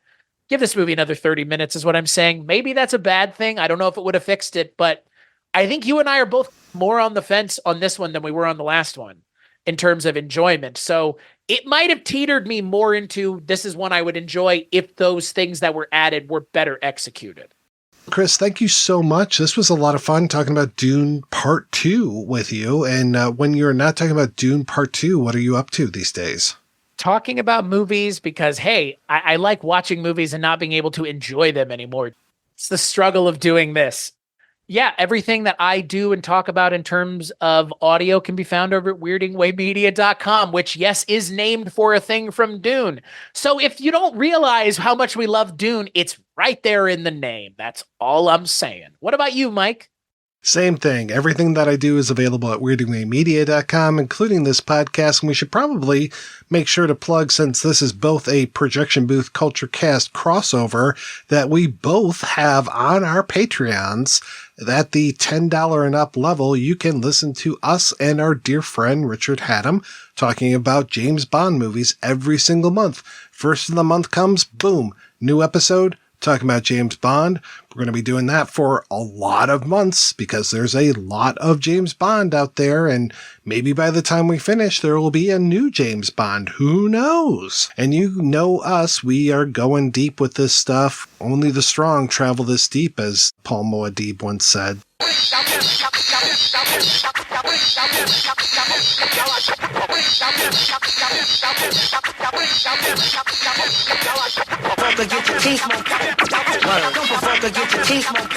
Give this movie another 30 minutes is what I'm saying. Maybe that's a bad thing. I don't know if it would have fixed it, but I think you and I are both more on the fence on this one than we were on the last one in terms of enjoyment. So it might have teetered me more into this is one I would enjoy if those things that were added were better executed. Chris, thank you so much. This was a lot of fun talking about Dune Part 2 with you. And when you're not talking about Dune Part 2, what are you up to these days? Talking about movies because, hey, I like watching movies and not being able to enjoy them anymore. It's the struggle of doing this. Yeah, everything that I do and talk about in terms of audio can be found over at weirdingwaymedia.com, which, yes, is named for a thing from Dune. So if you don't realize how much we love Dune, it's right there in the name. That's all I'm saying. What about you, Mike? Same thing. Everything that I do is available at weirdingwaymedia.com, including this podcast. And we should probably make sure to plug, since this is both a Projection Booth Kulturecast crossover, that we both have on our Patreons. At the $10 and up level, you can listen to us and our dear friend Richard Haddam talking about James Bond movies every single month. First of the month comes, boom, new episode talking about James Bond. We're going to be doing that for a lot of months because there's a lot of James Bond out there, and maybe by the time we finish, there will be a new James Bond. Who knows? And you know us, we are going deep with this stuff. Only the strong travel this deep, as Paul Muad'Dib once said. Get your teeth moved. Don't provoke or get your teeth moved.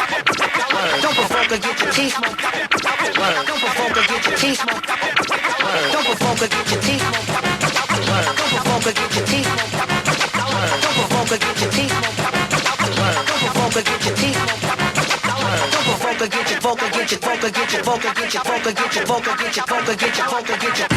Don't provoke or get your teeth moved. Don't provoke or get your teeth moved. Don't provoke or get your teeth moved. Don't provoke or get your teeth moved. Don't provoke or get your teeth moved. Don't provoke or get your teeth moved. Don't provoke or get your vocal, get your vocal, get your vocal, get your vocal, get your vocal, get your vocal, get your vocal, get your.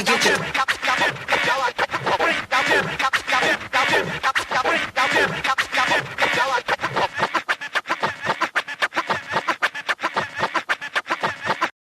Get you.